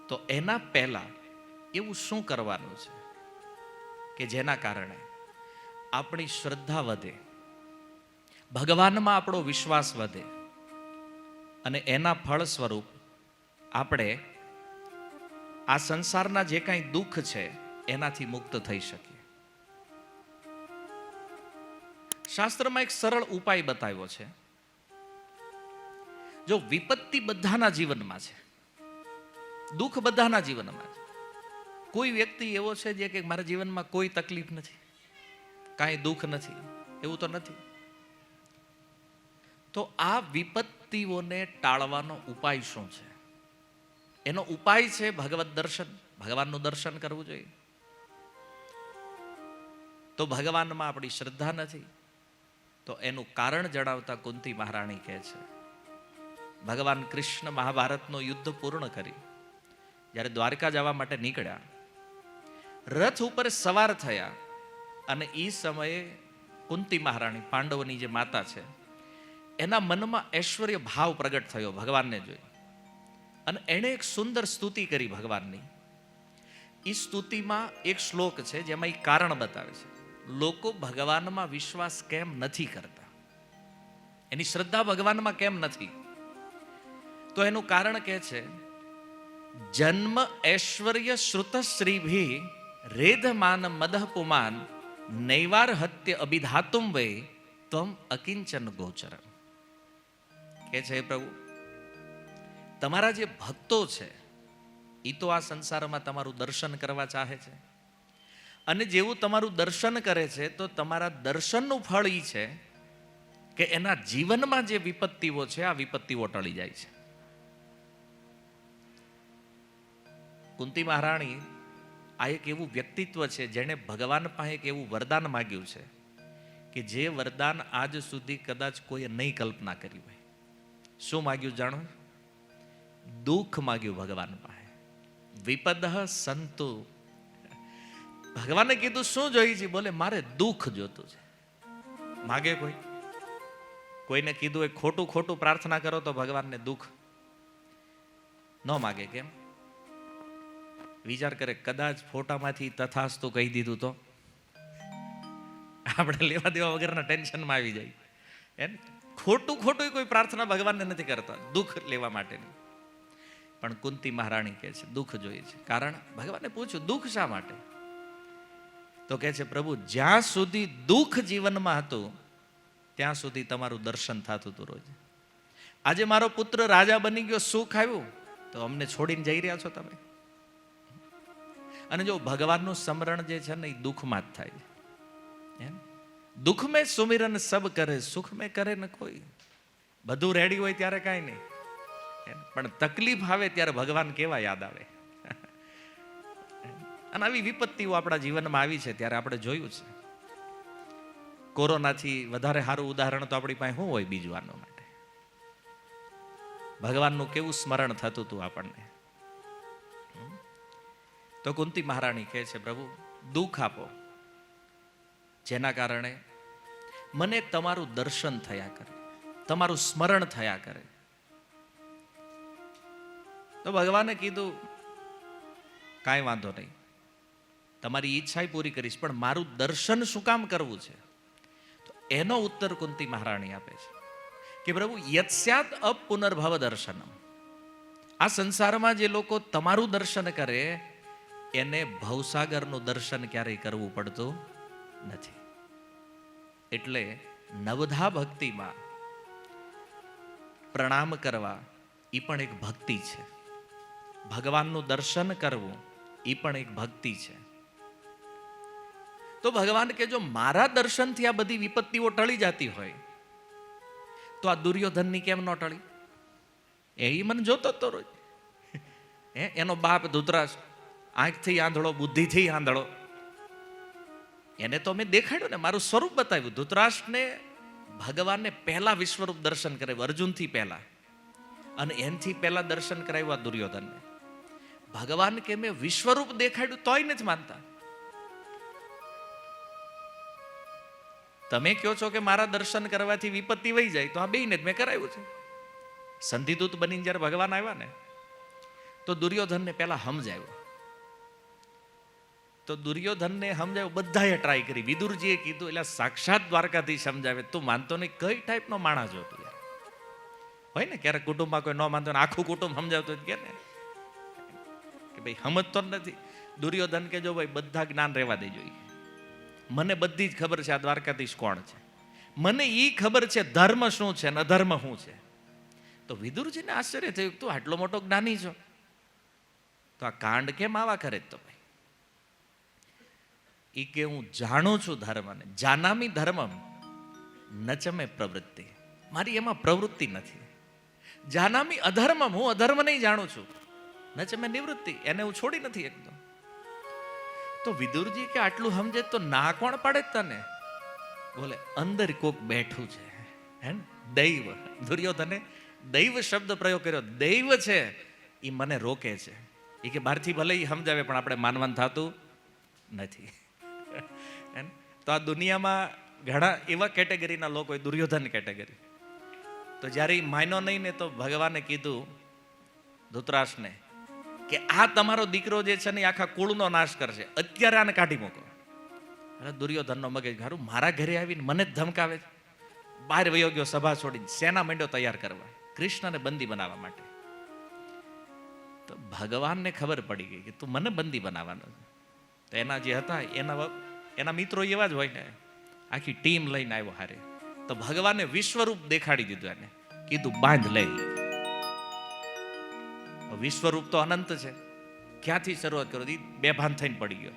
તો એના પહેલા એવું શું કરવાનું છે કે જેના કારણે આપણી શ્રદ્ધા વધે, ભગવાનમાં આપણો વિશ્વાસ વધે, અને એના ફળ સ્વરૂપ આપણે આ સંસારના જે કાંઈ દુઃખ છે એનાથી મુક્ત થઈ શકીએ. શાસ્ત્રમાં એક સરળ ઉપાય બતાવ્યો છે જો વિપત્તિ બધાના જીવનમાં છે, દુઃખ બધાના જીવનમાં છે. કોઈ વ્યક્તિ એવો છે જે કે મારા જીવનમાં કોઈ તકલીફ નથી, કાંઈ દુઃખ નથી, એવું તો નથી. તો આ વિપત્તિઓને ટાળવાનો ઉપાય શું છે? એનો ઉપાય છે ભગવત દર્શન, ભગવાનનું દર્શન કરવું જોઈએ. તો ભગવાનમાં આપણી શ્રદ્ધા નથી, તો એનું કારણ જણાવતા કુંતી મહારાણી કહે છે, ભગવાન કૃષ્ણ મહાભારતનું યુદ્ધ પૂર્ણ કરી જ્યારે દ્વારકા જવા માટે નીકળ્યા, રથ ઉપર સવાર થયા, અને એ સમયે કુંતી મહારાણી, પાંડવોની જે માતા છે, એના મનમાં ઐશ્વર્ય ભાવ પ્રગટ થયો ભગવાનને જોઈ, અને એણે એક સુંદર સ્તુતિ કરી ભગવાનની. એ સ્તુતિમાં એક શ્લોક છે જેમાં એ કારણ બતાવે છે, લોકો ભગવાનમાં વિશ્વાસ કેમ નથી કરતા, એની શ્રદ્ધા ભગવાનમાં કેમ નથી. તો એનું કારણ કે છે, જન્મ ઐશ્વર્ય શ્રુત શ્રીભી રેધમાન મદહ પુમાન નૈવાર હત્ય અભિધાતુમ વે ત્વમ અકિંચન ગોચર. કે છે પ્રભુ, તમારા જે ભક્તો છે એ તો આ સંસારમાં તમારું દર્શન કરવા ચાહે છે, અને જેવું તમારું દર્શન કરે છે તો તમારા દર્શનનું ફળ એ છે કે એના જીવનમાં જે વિપત્તિઓ છે આ વિપત્તિઓ ટળી જાય છે. કુંતી મહારાણી આ એક એવું વ્યક્તિત્વ છે જેણે ભગવાન પાસે એક એવું વરદાન માગ્યું છે કે જે વરદાન આજ સુધી કદાચ કોઈએ નહીં કલ્પના કરી હોય. શું માગ્યું જાણો? દુઃખ માગ્યું ભગવાન પાસે. વિપદ સંતુ. ભગવાને કીધું શું જોઈએ છે? બોલે મારે દુઃખ જોતું છે. માગે કોઈને કીધું હોય ખોટું ખોટું પ્રાર્થના કરો તો ભગવાનને દુઃખ ન માગે. કેમ? વિચાર કરે, કદાચ ફોટામાંથી તથાસ્તુ કહી દીધું તો આપણે લેવા દેવા વગરના ટેન્શનમાં આવી જાય. એમ ખોટું ખોટું કોઈ પ્રાર્થના ભગવાનને નથી કરતા દુઃખ લેવા માટેની. પણ કુંતી મહારાણી કહે છે દુઃખ જોઈએ છે. કારણ ભગવાને પૂછ્યું દુઃખ શા માટે? તો કહે છે, પ્રભુ જ્યાં સુધી દુઃખ જીવનમાં હતું ત્યાં સુધી તમારું દર્શન થતું હતું રોજ. આજે મારો પુત્ર રાજા બની ગયો, સુખ આવ્યું, તો અમને છોડીને જઈ રહ્યા છો તમે. અને જો ભગવાનનું સ્મરણ જે છે ને એ દુઃખમાં જ થાય છે. દુઃખ મેં સુમિરન સબ કરે, સુખ મેં કરે ન કોઈ. બધું રેડી હોય ત્યારે કાંઈ નહીં, પણ તકલીફ આવે ત્યારે ભગવાન કેવા યાદ આવે. અને આવી વિપત્તિઓ આપણા જીવનમાં આવી છે ત્યારે આપણે જોયું છે. કોરોનાથી વધારે સારું ઉદાહરણ તો આપણી પાસે શું હોય બીજું આના માટે? ભગવાનનું કેવું સ્મરણ થતું હતું આપણને. તો કુંતી મહારાણી કહે છે, પ્રભુ દુઃખ આપો જેના કારણે મને તમારું દર્શન થયા કરે, તમારું સ્મરણ થયા કરે. તો ભગવાને કીધું કાંઈ વાંધો નહીં, તમારી ઈચ્છા પૂરી કરીશ, પણ મારું દર્શન શું કામ કરવું છે? તો એનો ઉત્તર કુંતી મહારાણી આપે છે કે પ્રભુ યત્સ્યાત અપુનર્ભવ દર્શનમ. આ સંસારમાં જે લોકો તમારું દર્શન કરે એને ભવસાગરનું દર્શન ક્યારેય કરવું પડતું નથી. એટલે નવધા ભક્તિમાં પ્રણામ કરવા એ પણ એક ભક્તિ છે. ભગવાનનું દર્શન કરવું એ પણ એક ભક્તિ છે. તો ભગવાન કે જો મારા દર્શનથી આ બધી વિપત્તિઓ ટળી જતી હોય તો આ દુર્યોધનની કેમ ન ટળી? એ મને જોતો તો રોજ. એનો બાપ ધૃતરાષ્ટ્ર આંખથી આંધળો, બુદ્ધિથી આંધળો, એને તો મેં દેખાડ્યું ને, મારું સ્વરૂપ બતાવ્યું. ધૃતરાષ્ટ્રને ભગવાનને પહેલા વિશ્વરૂપ દર્શન કરાવ્યું, અર્જુનથી પહેલા, અને એનથી પહેલા દર્શન કરાવ્યું દુર્યોધનને. ભગવાન કે મેં વિશ્વરૂપ દેખાડ્યું તોય નથી માનતા. તમે કહો છો કે મારા દર્શન કરવાથી વિપત્તિ વહી જાય, તો આ બેયને જ મેં કરાવ્યું છે. સંધિદૂત બનીને જ્યારે ભગવાન આવ્યા ને તો દુર્યોધનને પહેલા સમજાવ્યો. તો દુર્યોધનને સમજાવ્યું, બધાએ ટ્રાય કરી. વિદુરજીએ કીધું એટલે સાક્ષાત દ્વારકાથી સમજાવે. તું માનતો નહીં, કઈ ટાઈપનો માણસ હતો યાર. હોય ને ક્યારેક કુટુંબમાં કોઈ ન માનતો, આખું કુટુંબ સમજાવતું કે ને કે ભાઈ સમજતો નથી. દુર્યોધન કે જો ભાઈ બધા જ્ઞાન રહેવા દે જોઈએ, મને બધી જ ખબર છે આ દ્વારકાધીશ કોણ છે, મને એ ખબર છે ધર્મ શું છે ને અધર્મ શું છે. તો વિદુરજીને આશ્ચર્ય થયું, તું આટલો મોટો જ્ઞાની છો, તો આ કાંડ કેમ આવા કરે? તો ભાઈ એ કે હું જાણું છું ધર્મને, જાનામી ધર્મમ નચમે પ્રવૃત્તિ, મારી એમાં પ્રવૃત્તિ નથી. જાનામી અધર્મમ, હું અધર્મ નહીં જાણું છું, નચમે નિવૃત્તિ, એને હું છોડી નથી એકદમ. તો વિદુરજી કે આટલું સમજે તો ના કોણ પાડે તને? બોલે અંદર કોક બેઠું છે, હે ને, દૈવ. દુર્યોધને દૈવ શબ્દ પ્રયોગ કર્યો, દૈવ છે એ મને રોકે છે. એ કે બહારથી ભલે એ સમજાવે પણ આપણે માનવાનું થતું નથી. તો આ દુનિયામાં ઘણા એવા કેટેગરીના લોકો હોય, દુર્યોધન કેટેગરી. તો જ્યારે એ માન્યો નહીં ને તો ભગવાને કીધું ધૃતરાષ્ટ્રને કે આ તમારો દીકરો જે છે ને એ આખા કુળનો નાશ કરશે, અત્યારે આને કાઢી મૂકો. અરે દુર્યોધનનો મગજ ગારું, મારા ઘરે આવીને મને જ ધમકાવે છે. બહાર વયો ગયો, સભા છોડીને સેના માંડ્યો તૈયાર કરવા કૃષ્ણને બંદી બનાવવા માટે. તો ભગવાનને ખબર પડી ગઈ કે તું મને બંદી બનાવવાનો. તો એના જે હતા એના મિત્રો એવા જ હોય ને, આખી ટીમ લઈને આવ્યો હારે. તો ભગવાને વિશ્વરૂપ દેખાડી દીધું, એને કીધું બાંધ લે. વિશ્વરૂપ તો અનંત છે, ક્યાંથી શરૂઆત કરો? બેભાન થઈને પડી ગયો.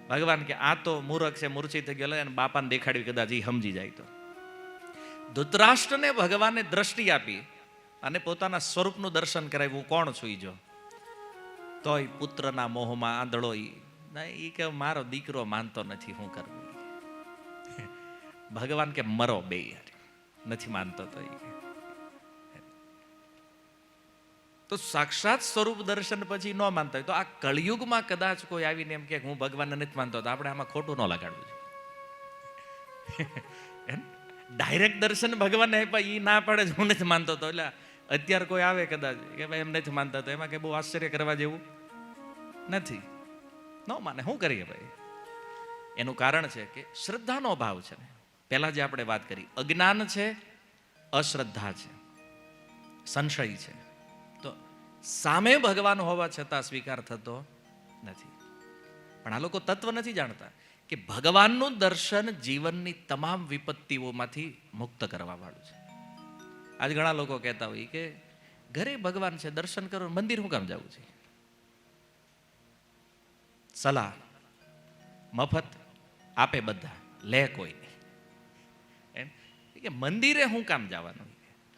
ભગવાન કે આ તો મૂર્ખ છે, મૂર્છિત થઈ ગયો, અને બાપાને દેખાડ્યું, કદાચ એ સમજી જાય તો. ધૃતરાષ્ટ્રને ભગવાને દ્રષ્ટિ આપી અને પોતાના સ્વરૂપનું દર્શન કરાવ્યું, હું કોણ છું. ઈ જો તોય પુત્રના મોહમાં આંધળો એ કે મારો દીકરો માનતો નથી, શું કરવું? ભગવાન કે મરો બે, નથી માનતો તો સાક્ષાત સ્વરૂપ દર્શન પછી ન માનતા હોય તો આ કળિયુગમાં કદાચ કોઈ આવીને એમ કે હું ભગવાનને નથી માનતો, તો આપણે આમાં ખોટું ન લગાડવું જોઈએ. ડાયરેક્ટ દર્શન ભગવાનને આપ્યા, એ ના પડે હું નથી માનતો તો, એટલે અત્યારે કોઈ આવે કદાચ કે ભાઈ એમ નથી માનતા, તો એમાં કે બહુ આશ્ચર્ય કરવા જેવું નથી. ન માને શું કરીએ ભાઈ? એનું કારણ છે કે શ્રદ્ધાનો અભાવ છે ને. પહેલા જે આપણે વાત કરી, અજ્ઞાન છે, અશ્રદ્ધા છે, સંશય છે. તો સામે ભગવાન હોવા છતાં સ્વીકાર થતો નથી. પણ આ લોકો તત્વ નથી જાણતા કે ભગવાનનું દર્શન જીવનની તમામ વિપત્તિઓમાંથી મુક્ત કરવા વાળું છે. આજ ઘણા લોકો કહેતા હોય કે ઘરે ભગવાન છે, દર્શન કરો, મંદિર શું કામ જવું છે? સલાહ મફત આપે બધા, લે કોઈ નહીં. એમ કે મંદિરે શું કામ જવાનું?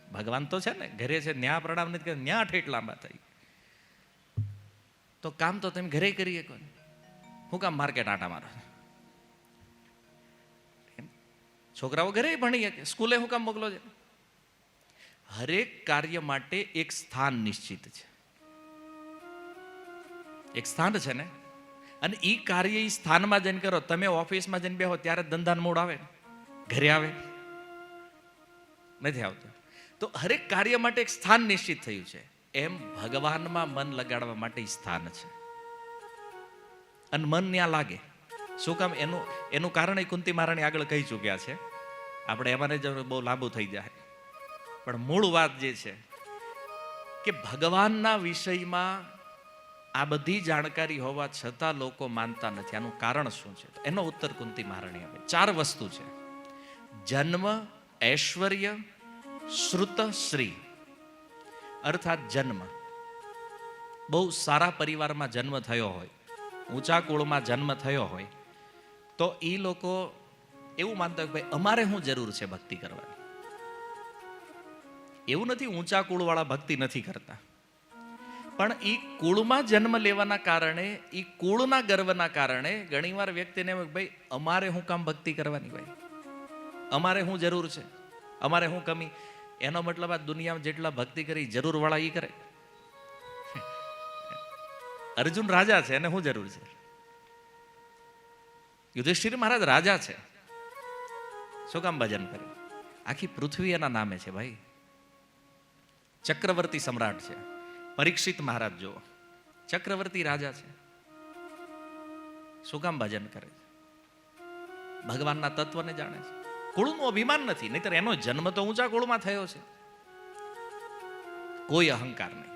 ભગવાન તો છે ને, ઘરે છે, ન્યા પ્રણામ નથી કરે, ન્યા ઠેઠ લાંબા થઈ. તો કામ તો તમે ઘરે કરીએ કોને, શું કામ માર્કેટ આટા મારો? છોકરાઓ ઘરે ભણી શકે, સ્કૂલે શું કામ મોકલો છે? હરેક કાર્ય માટે એક સ્થાન નિશ્ચિત છે, એક સ્થાન છે ને, અને એ કાર્ય એ સ્થાનમાં જઈને કરો. તમે ઓફિસમાં જઈને બેહો ત્યારે ધંધાનો મૂડ આવે, ઘરે આવે નથી આવતો. તો હરેક કાર્ય માટે એક સ્થાન નિશ્ચિત થયું છે. એમ ભગવાનમાં મન લગાડવા માટે સ્થાન છે, અને મન ત્યાં લાગે. શું કામ? એનું કારણ કુંતી મહારાણી આગળ કહી ચૂક્યા છે, આપણે એમાં જ બહુ લાંબુ થઈ જાય. પણ મૂળ વાત જે છે કે ભગવાનના વિષયમાં આ બધી જાણકારી હોવા છતાં લોકો માનતા નથી. આનું કારણ શું છે? એનો ઉત્તર કુંતી મહારાણી આપે. 4 વસ્તુ છે: જન્મ, ઐશ્વર્ય, શ્રુત, શ્રી. અર્થાત જન્મ, બહુ સારા પરિવારમાં જન્મ થયો હોય, ઊંચા કુળમાં જન્મ થયો હોય, તો એ લોકો એવું માનતા હોય કે ભાઈ અમારે શું જરૂર છે ભક્તિ કરવાની. એવું નથી ઊંચા કુળવાળા ભક્તિ નથી કરતા, પણ એ કુળમાં જન્મ લેવાના કારણે, એ કુળના ગર્વના કારણે ઘણીવાર વ્યક્તિને ભાઈ અમારે શું કામ ભક્તિ કરવાની, ભાઈ અમારે શું જરૂર છે, અમારે શું કમી. એનો મતલબ આ દુનિયામાં જેટલા ભક્તિ કરી જરૂર વાળા એ કરે. અર્જુન રાજા છે, એને શું જરૂર છે? યુધિષ્ઠિર મહારાજ રાજા છે, શું કામ ભજન કરે? આખી પૃથ્વી એના નામે છે ભાઈ. ચક્રવર્તી સમ્રાટ છે, પરીક્ષિત મહારાજ જુઓ, ચક્રવર્તી રાજા છે, શું કામ ભજન કરે છે? ભગવાનના તત્વને જાણે છે. કુળનું અભિમાન નથી, નહીતર એનો જન્મ તો ઊંચા કુળમાં થયો છે. કોઈ અહંકાર નહીં.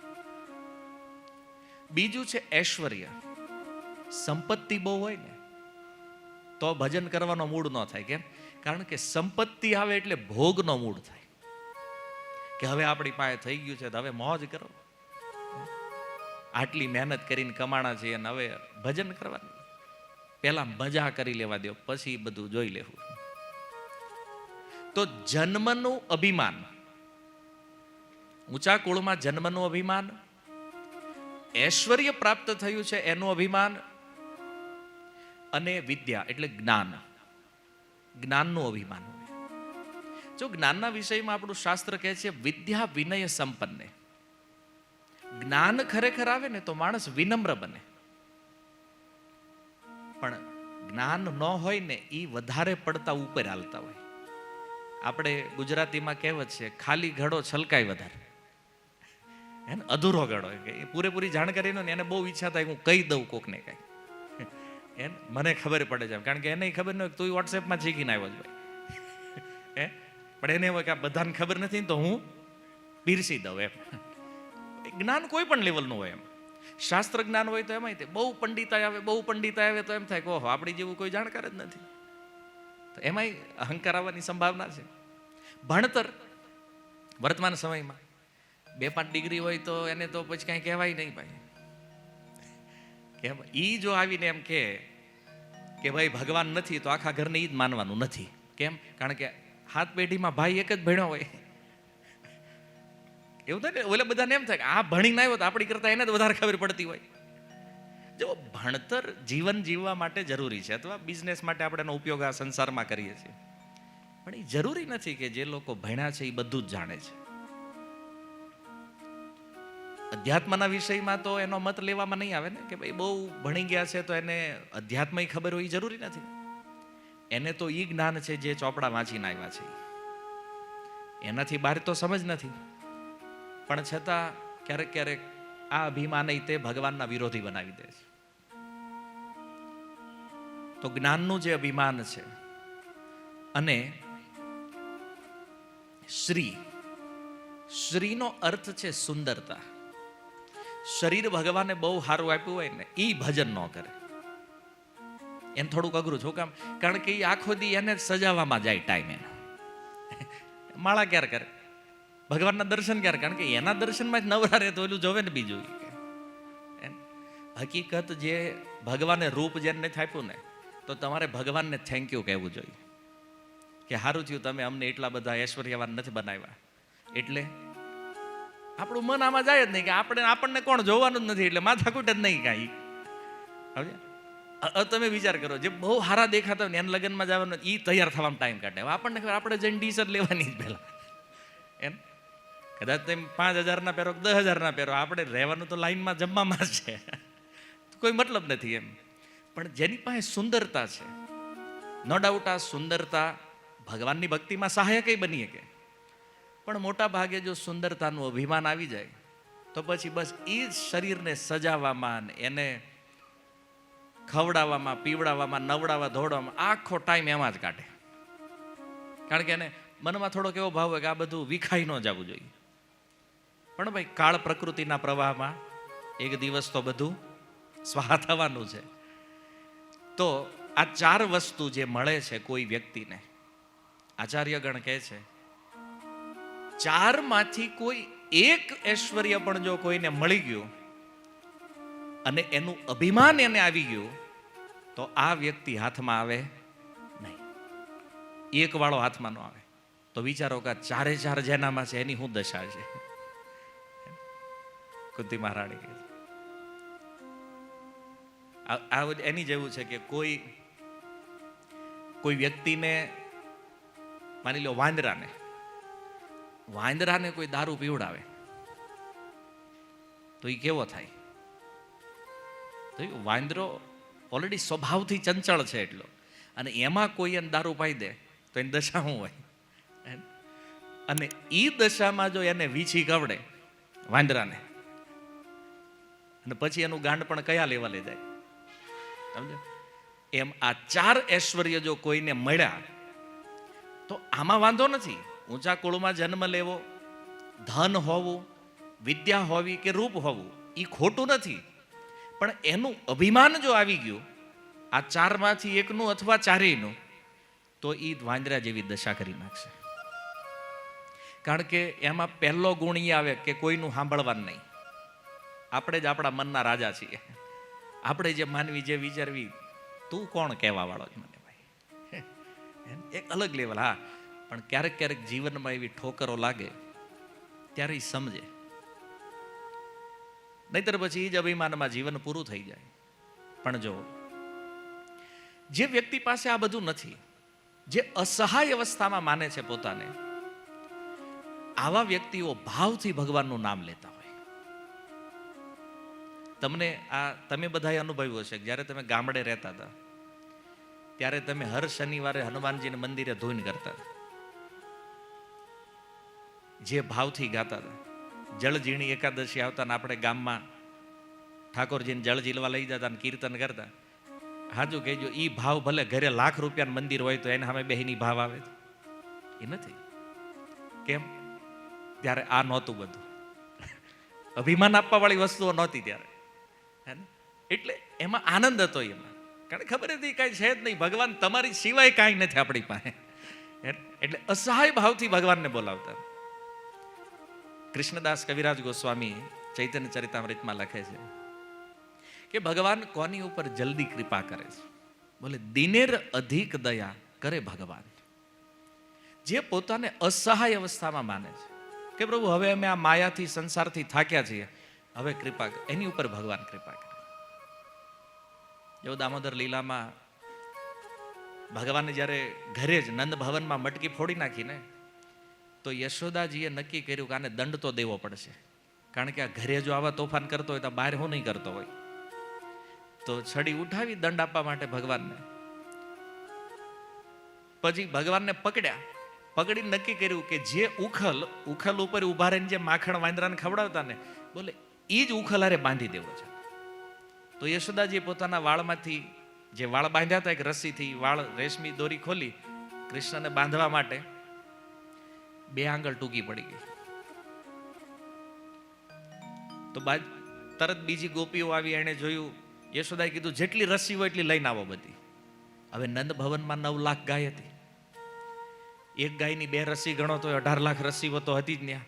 બીજું છે ઐશ્વર્ય. સંપત્તિ બહુ હોય ને તો ભજન કરવાનો મૂડ ન થાય. કેમ? કારણ કે સંપત્તિ આવે એટલે ભોગનો મૂડ થાય કે હવે આપણી પાસે થઈ ગયું છે તો હવે મોજ કરો. આટલી મહેનત કરીને કમાણા છે અને હવે ભજન કરવાનું. પહેલા મજા કરી લેવા દો, પછી બધું જોઈ લેવું. તો જન્મનું અભિમાન, ઊંચા કુળમાં જન્મનું અભિમાન, ઐશ્વર્ય પ્રાપ્ત થયું છે એનું અભિમાન, અને વિદ્યા એટલે જ્ઞાન, જ્ઞાનનું અભિમાન. જો જ્ઞાનના વિષયમાં આપણું શાસ્ત્ર કહે છે વિદ્યા વિનય સંપન્ને. જ્ઞાન ખરેખર આવે ને તો માણસ વિનમ્ર બને. પણ જ્ઞાન ન હોય ને એ વધારે પડતા ઉપર હાલતા હોય. આપણે ગુજરાતીમાં કહેવત છે ખાલી ઘડો છલકાય વધારે, હે ને, અધૂરો ઘડો. એ પૂરેપૂરી જાણકારી ને એને બહુ ઈચ્છા થાય હું કહી દઉં કોકને કઈ, એને મને ખબર પડે છે, કારણ કે એને ખબર ન હોય તું વોટ્સએપમાં શીખીને આવ્યો છે ભાઈ, પણ એને હોય કે આ બધાને ખબર નથી તો હું પીરસી દઉં એમ. જ્ઞાન કોઈ પણ લેવલનું હોય એમ. શાસ્ત્ર જ્ઞાન હોય તો એમાં બહુ પંડિતાઈ આવે, બહુ પંડિતાઈ આવે તો એમ થાય કે ઓહો આપણી જેવું કોઈ જાણકાર જ નથી, તો એમાંય અહંકાર આવવાની સંભાવના છે. ભણતર વર્તમાન સમયમાં 2-5 ડિગ્રી હોય તો એને તો પછી કાંઈ કહેવાય નહીં ભાઈ. કેમ ઈ જો આવીને એમ કે ભાઈ ભગવાન નથી તો આખા ઘરને ઈ જ માનવાનું નથી. કેમ? કારણ કે હાથ પેઢીમાં ભાઈ એક જ ભણ્યો હોય. એવું થાય ને, ઓલે બધાને એમ થાય કે આ ભણીને આવ્યો તો આપણી કરતા એને જ વધારે ખબર પડતી હોય. જો ભણતર જીવન જીવવા માટે જરૂરી છે, અથવા બિઝનેસ માટે આપણે એનો ઉપયોગ આ સંસારમાં કરીએ છીએ, પણ એ જરૂરી નથી કે જે લોકો ભણ્યા છે એ બધું જ જાણે છે. અધ્યાત્મના વિષયમાં તો એનો મત લેવામાં નહીં આવે ને કે ભાઈ બહુ ભણી ગયા છે તો એને અધ્યાત્મય ખબર હોય, એ જરૂરી નથી. એને તો એ જ્ઞાન છે જે ચોપડા વાંચીને આવ્યા છે, એનાથી બહાર તો સમજ નથી. પણ છતાં ક્યારેક ક્યારેક આ અભિમાન તે ભગવાનના વિરોધી બનાવી દે છે. તો જ્ઞાનનું જે અભિમાન છે, અને શ્રીનો અર્થ છે સુંદરતા. શરીર ભગવાને બહુ સારું આપ્યું હોય ને એ ભજન ન કરે, એને થોડુંક અઘરું છે. કામ? કારણ કે એ આખો દી એને સજાવવામાં જાય ટાઈમ. એનો માળા ક્યારે કરે, ભગવાનના દર્શન ક્યારે? કારણ કે એના દર્શનમાં જ નવરા રહે તો ઓલું જોવે ને બીજું. હકીકત જે ભગવાને રૂપ જેને નથી આપ્યું ને, તો તમારે ભગવાનને થેન્ક યુ કહેવું જોઈએ કે સારું થયું તમે અમને એટલા બધા ઐશ્વર્યવાન નથી બનાવ્યા. એટલે આપણું મન આમાં જાય જ નહીં કે આપણને કોણ જોવાનું જ નથી, એટલે માથાકૂટ જ નહીં કાંઈ. હવે તમે વિચાર કરો, જે બહુ સારા દેખાતા હોય ને એના લગ્નમાં જવાનું એ તૈયાર થવામાં ટાઈમ કાઢે. હવે આપણને ખબર, આપણે જઈને ટી-શર્ટ લેવાની જ પહેલા એમ. કદાચ તમે 5,000 પહેરો 10,000 પહેરો, આપણે રહેવાનું તો લાઈનમાં જમવામાં છે, કોઈ મતલબ નથી એમ. પણ જેની પાસે સુંદરતા છે, નો ડાઉટ આ સુંદરતા ભગવાનની ભક્તિમાં સહાયક બની શકે, પણ મોટા ભાગે જો સુંદરતાનું અભિમાન આવી જાય તો પછી બસ એ જ શરીરને સજાવવામાં, એને ખવડાવવામાં, પીવડાવવામાં, નવડાવવા, ધોવડાવવામાં આખો ટાઈમ એમાં જ કાઢે. કારણ કે એને મનમાં થોડોક એવો ભાવ હોય કે આ બધું વિખાઈ ન જવું જોઈએ. પણ ભાઈ કાળ પ્રકૃતિના પ્રવાહમાં એક દિવસ તો બધું સ્વાહા થવાનું છે. તો આ 4 વસ્તુ જે મળે છે કોઈ વ્યક્તિને, આચાર્યગણ કહે છે 4 માંથી કોઈ એક ઐશ્વર્ય પણ જો કોઈને મળી ગયું અને એનું અભિમાન એને આવી ગયું તો આ વ્યક્તિ હાથમાં આવે નહીં. એક વાળો હાથમાં ન આવે તો વિચારો કે 4 જેનામાં છે એની શું દશા છે. કુંતી મહારાણી કહે આ એની જેવું છે કે કોઈ વ્યક્તિને માની લો વાંદરાને કોઈ દારૂ પીવડાવે તો એ કેવો થાય? તો વાંદરો ઓલરેડી સ્વભાવથી ચંચળ છે એટલો, અને એમાં કોઈ એને દારૂ પાઈ દે તો એની દશા શું હોય? અને એ દશામાં જો એને વીછી કવડે વાંદરાને, અને પછી એનું ગાંડ પણ કયા લેવલે જાય સમજો? એમ આ 4 ઐશ્વર્ય જો કોઈને મળ્યા તો આમાં વાંધો નથી. ઊંચા કુળમાં જન્મ લેવો, ધન હોવું, વિદ્યા હોવી કે રૂપ હોવું એ ખોટું નથી, પણ એનું અભિમાન જો આવી ગયું આ 4 માંથી એકનું અથવા 4યનું, તો એ વાંદરા જેવી દશા કરી નાખશે. કારણ કે એમાં પહેલો ગુણ એ આવે કે કોઈનું સાંભળવાનું નહીં. આપણે જ આપણા મનના રાજા છીએ. આપણે જે માનવી જે વિચારવી, તું કોણ કહેવા વાળો જ મને ભાઈ. એક અલગ લેવલ. હા, પણ ક્યારેક ક્યારેક જીવનમાં એવી ઠોકરો લાગે ત્યારે ઈ સમજે, નહીતર પછી એ જ અભિમાનમાં જીવન પૂરું થઈ જાય. પણ જો જે વ્યક્તિ પાસે આ બધું નથી, જે અસહાય અવસ્થામાં માને છે પોતાને, આવા વ્યક્તિઓ ભાવથી ભગવાનનું નામ લેતા હોય. તમને તમે બધાએ અનુભવ્યું હશે કે જ્યારે તમે ગામડે રહેતા હતા ત્યારે તમે હર શનિવારે હનુમાનજીને મંદિરે ધૂન કરતા હતા, જે ભાવથી ગાતા હતા. જળઝીણી એકાદશી આવતા ને આપણે ગામમાં ઠાકોરજીને જળ ઝીલવા લઈ જતા ને કીર્તન કરતા. હાજુ કહેજો, ઈ ભાવ ભલે ઘરે લાખ રૂપિયાનું મંદિર હોય તો એને સામે બેહીની ભાવ આવે એ નથી. કેમ? ત્યારે આ નહોતું બધું. અભિમાન આપવા વાળી વસ્તુઓ નહોતી ત્યારે, હે ને? એટલે એમાં આનંદ હતો. એમાં કારણ ખબર હતી કાંઈ છે જ નહીં, ભગવાન તમારી સિવાય કાંઈ નથી આપણી પાસે. એટલે અસહાય ભાવથી ભગવાનને બોલાવતા. કૃષ્ણદાસ કવિરાજ ગોસ્વામી ચૈતન્ય ચરિતામૃતમાં લખે છે કે ભગવાન કોની ઉપર જલ્દી કૃપા કરે છે? બોલે, દિનેર અધિક દયા કરે ભગવાન. જે પોતાને અસહાય અવસ્થામાં માને છે કે પ્રભુ હવે અમે આ માયાથી સંસારથી થાક્યા છીએ, હવે કૃપા, એની ઉપર ભગવાન કૃપા કરે. જો દામોદર લીલામાં ભગવાનને જ્યારે ઘરે જ નંદ ભવનમાં મટકી ફોડી નાખીને તો યશોદાજીએ નક્કી કર્યું કે આને દંડ તો દેવો પડશે, કારણ કે આ ઘરે જો આવા તોફાન કરતો હોય તો બહાર હું નહીં કરતો હોય. તો છડી ઉઠાવી દંડ આપવા માટે ભગવાનને. પછી ભગવાનને પકડ્યા, પકડી નક્કી કર્યું કે જે ઉખલ ઉપર ઉભા રહીને જે માખણ વાંદરાને ખવડાવતા ને, બોલે એ જ ઉખલ હારે બાંધી દેવો છે. તો યશોદાજીએ પોતાના વાળમાંથી જે વાળ બાંધ્યા હતા એક રસ્સીથી, વાળ રેશમી દોરી ખોલી કૃષ્ણને બાંધવા માટે 2 આંગળ ટૂંકી પડી ગઈ. તો તરત બીજી ગોપીઓ આવી, એણે જોયું. યશોદાએ કીધું જેટલી રસ્સી હોય એટલી લઈને આવો બધી. હવે નંદ ભવનમાં 9 લાખ ગાય હતી. એક ગાયની 2 રસ્સી ગણો તો 18 લાખ રસ્સીઓ તો હતી જ ત્યાં.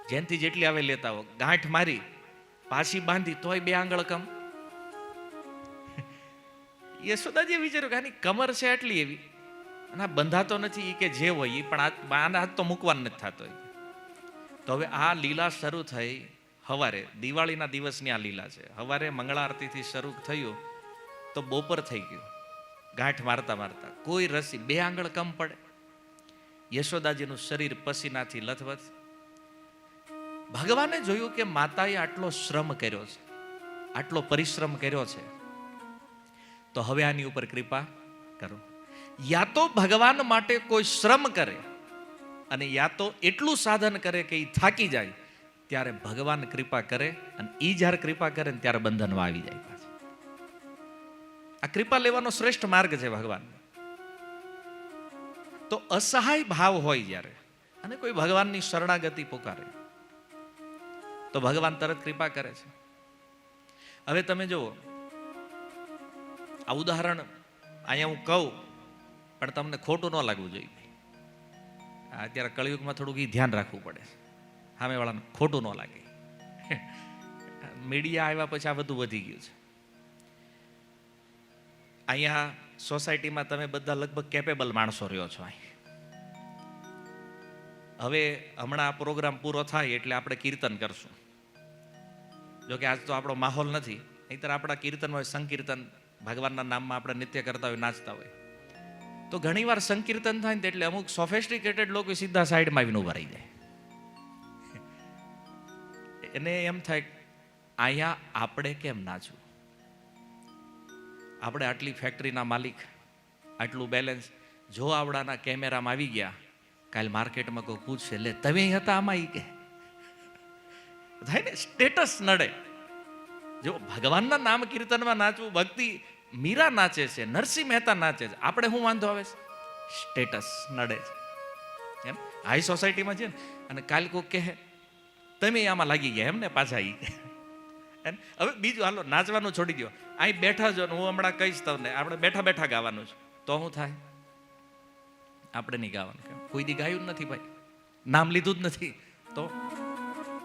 જેનથી જેટલી આવે લેતા આવો. ગાંઠ મારી પાછી બાંધી તોય 2 આંગળ કમ. યશોદાજીએ વિચાર્યું કે આની કમર છે એટલી એવી, અને બંધાતો નથી એ કે જે હોય એ, પણ આના હાથ તો મૂકવાનું નથી થતો. તો હવે આ લીલા શરૂ થઈ હવારે, દિવાળીના દિવસની આ લીલા છે. હવારે મંગળા આરતીથી શરૂ થયું તો બપોર થઈ ગયું. ગાંઠ મારતા મારતા કોઈ રસી 2 આંગળ કમ પડે. યશોદાજીનું શરીર પસીનાથી લથબથ. ભગવાને જોયું કે માતાએ આટલો શ્રમ કર્યો છે, આટલો પરિશ્રમ કર્યો છે, તો હવે આની ઉપર કૃપા કરો. યા તો ભગવાન માટે કોઈ શ્રમ કરે અને યા તો એટલું સાધન કરે કે એ થાકી જાય, ત્યારે ભગવાન કૃપા કરે. અને એ જ્યારે કૃપા કરે ને ત્યારે બંધનમાં આવી જાય પાછું. આ કૃપા લેવાનો શ્રેષ્ઠ માર્ગ છે ભગવાન. તો અસહાય ભાવ હોય જ્યારે અને કોઈ ભગવાનની શરણાગતિ પુકારે તો ભગવાન તરત કૃપા કરે છે. હવે તમે જુઓ, આ ઉદાહરણ અહીંયા હું કહું પણ તમને ખોટું ન લાગવું જોઈએ. અત્યારે કળિયુગમાં થોડુંક એ ધ્યાન રાખવું પડે, સામે વાળાને ખોટું ન લાગે. મીડિયા આવ્યા પછી આ બધું વધી ગયું છે. અહીંયા સોસાયટીમાં તમે બધા લગભગ કેપેબલ માણસો રહ્યો છો. હવે હમણાં આ પ્રોગ્રામ પૂરો થાય એટલે આપણે કીર્તન કરશું. જોકે આજ તો આપણો માહોલ નથી, નહીંતર આપણા કીર્તન હોય, સંકીર્તન ભગવાનના નામમાં આપણે નિત્ય કરતા હોય, નાચતા હોય. તો ઘણીવાર સંકીર્તન થાય ને એટલે અમુક સોફેસ્ટિકેટેડ લોકો સીધા સાઈડમાં આવીને ઉભા રહી જાય. એને એમ થાય અહીંયા આપણે કેમ નાચવું? આપણે આટલી ફેક્ટરીના માલિક, આટલું બેલેન્સ, જો આવડાના કેમેરામાં આવી ગયા, કાલ માર્કેટમાં કોઈ પૂછશે, લે તમે હતા આમાં, ઈ કે થાય ને, સ્ટેટસ નડે. જો ભગવાનના નામ કીર્તનમાં નાચવું, ભક્તિ, મીરા નાચે છે, નરસિંહ મહેતા નાચે છે, આપણે શું વાંધો આવે છે? સ્ટેટસ નડે છે. એમ હાઈ સોસાયટીમાં છે ને, અને કાલ કોઈ કહે તમે આમાં લાગી ગયા એમ ને, પાછા ઈ. હવે બીજું હાલો, નાચવાનું છોડી દો, અહીં બેઠા જો, હું હમણાં કહીશ તમને, આપણે બેઠા બેઠા ગાવાનું છે, તો શું થાય? આપણે નહીં ગાવાનું. કોઈ દી ગાયું નથી ભાઈ. નામ લીધું જ નથી. તો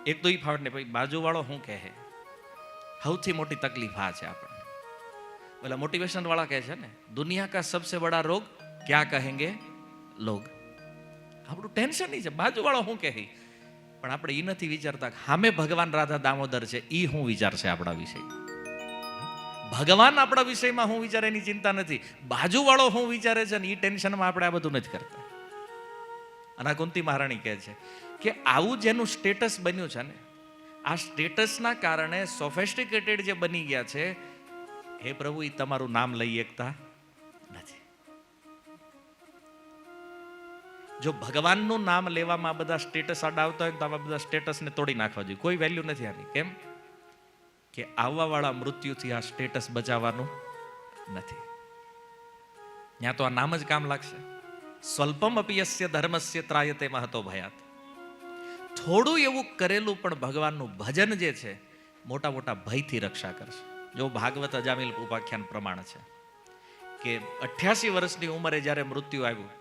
એક તો એ ફાવટ ને ભાઈ બાજુવાળો શું કહે, સૌથી મોટી તકલીફ આ છે આપણને. પેલા મોટિવેશન વાળા કહે છે ને, દુનિયા કા સબસે બડા રોગ ક્યાં કહેંગે લોગ. આપણું ટેન્શન નહીં છે બાજુવાળો શું કહે, પણ આપણે એ નથી વિચારતા સામે ભગવાન રાધા દામોદર છે, એ શું વિચારશે આપણા વિષય. ભગવાન આપણા વિષયમાં શું વિચારે એની ચિંતા નથી, બાજુવાળો શું વિચારે છે ને એ ટેન્શનમાં આપણે આ બધું નથી કરતા. અને કુંતી મહારાણી કહે છે કે આવું જેનું સ્ટેટસ બન્યું છે ને, આ સ્ટેટસના કારણે સોફેસ્ટિકેટેડ જે બની ગયા છે, હે પ્રભુ એ તમારું નામ લઈ શકતા નથી. જો ભગવાનનું નામ લેવામાં બધા સ્ટેટસ અડાવતા હોય તો આવા બધા સ્ટેટસને તોડી નાખવા જોઈએ. કોઈ વેલ્યુ નથી આની. કેમ કે આવવાવાળા મૃત્યુથી આ સ્ટેટસ બચાવવાનું નથી. ત્યાં તો આ નામ જ કામ લાગશે. સ્વલ્પમ અપિયસ્ય ધર્મસ્ય ત્રાયતે મહતો ભયાત. થોડું એવું કરેલું પણ ભગવાનનું ભજન જે છે મોટા મોટા ભયથી રક્ષા કરશે. જો ભાગવત અજામિલ ઉપાખ્યાન પ્રમાણ છે કે 88 વર્ષની ઉંમરે જ્યારે મૃત્યુ આવ્યું,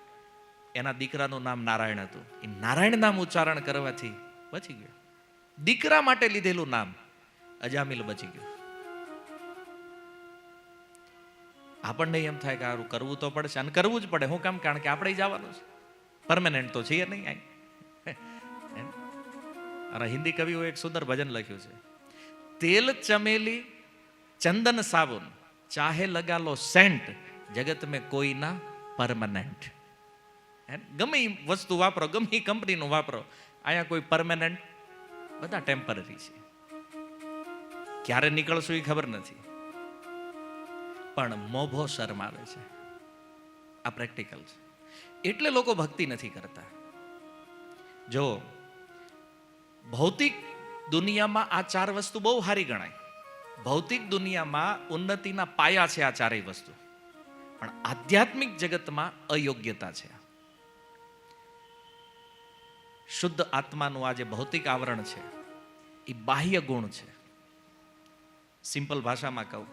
એના દીકરાનું નામ નારાયણ હતું. એ નારાયણ નામ ઉચ્ચારણ કરવાથી બચી ગયો. દીકરા માટે લીધેલું નામ અજામિલ બચી ગયું. આપણને એમ થાય કે આવું કરવું તો પડશે, અને કરવું જ પડે. હું કામ? કારણ કે આપણે જવાનું છે, પરમેનન્ટ તો છીએ નહીં. અને હિન્દી કવિઓ એક સુંદર ભજન લખ્યું છે, તેલ ચમેલી ચંદન સાબુન ચાહે લગા લો સેન્ટ જગત મેં કોઈ ના પરમાનન્ટ. ગમે એ વસ્તુ વાપરો, ગમે એ કંપનીનું વાપરો, અહીંયા કોઈ પરમાનન્ટ, બધા ટેમ્પરરી છે. ક્યારે નીકળશું એ ખબર નથી, પણ મોભો શરમાવે છે. આ પ્રેક્ટિકલ છે. એટલે લોકો ભક્તિ નથી કરતા. જો ભૌતિક દુનિયામાં આ ચાર વસ્તુ બહુ સારી ગણાય. ભૌતિક દુનિયામાં ઉન્નતિના પાયા છે આ ચારેય વસ્તુ, પણ આધ્યાત્મિક જગતમાં અયોગ્યતા છે. શુદ્ધ આત્માનું આ જે ભૌતિક આવરણ છે એ બાહ્ય ગુણ છે. સિમ્પલ ભાષામાં કહું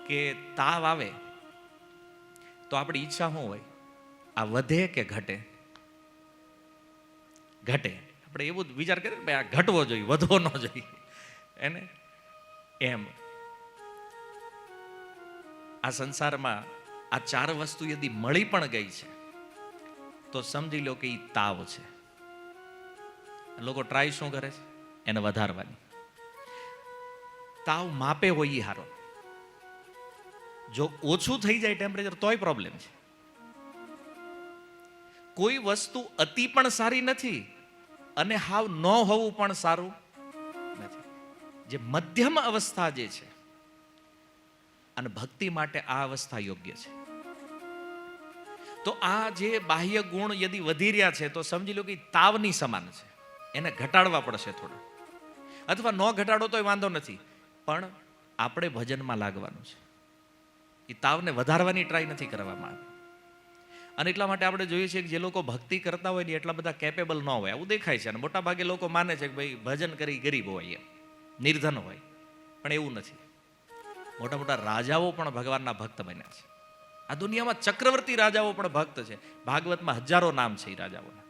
કે તાવ આવે તો આપણી ઈચ્છા શું હોય? આ વધે કે ઘટે? ઘટે. આપણે એવું વિચાર કરીએ કે ભાઈ આ ઘટવો જોઈએ, વધવો ન જોઈએ. એને એમ આ સંસારમાં આ ચાર વસ્તુ યદિ મળી પણ ગઈ છે તો સમજી લો કે એ તાવ છે. લોકો ટ્રાય શું કરે છે? એને વધારવાની. તાવ માપે હોય એ હારો. જો ઓછું થઈ જાય ટેમ્પરેચર તોય પ્રોબ્લેમ છે. કોઈ વસ્તુ અતિ પણ સારી નથી અને હાવ ન હોવું પણ સારું નથી. જે મધ્યમ અવસ્થા જે છે, અને ભક્તિ માટે આ અવસ્થા યોગ્ય છે. તો આ જે બાહ્ય ગુણ યદિ વધી રહ્યા છે તો સમજી લો કે તાવની સમાન છે. એને ઘટાડવા પડશે થોડું, અથવા ન ઘટાડો તોય વાંધો નથી, પણ આપણે ભજનમાં લાગવાનું છે. એ તાવને વધારવાની ટ્રાય નથી કરવામાં આવી. અને એટલા માટે આપણે જોઈએ છીએ કે જે લોકો ભક્તિ કરતા હોય ને એટલા બધા કેપેબલ ન હોય, આવું દેખાય છે. અને મોટા ભાગે લોકો માને છે કે ભાઈ ભજન કરી ગરીબ હોય, એમ નિર્ધન હોય, પણ એવું નથી. મોટા મોટા રાજાઓ પણ ભગવાનના ભક્ત બન્યા છે. આ દુનિયામાં ચક્રવર્તી રાજાઓ પણ ભક્ત છે. ભાગવતમાં હજારો નામ છે એ રાજાઓના.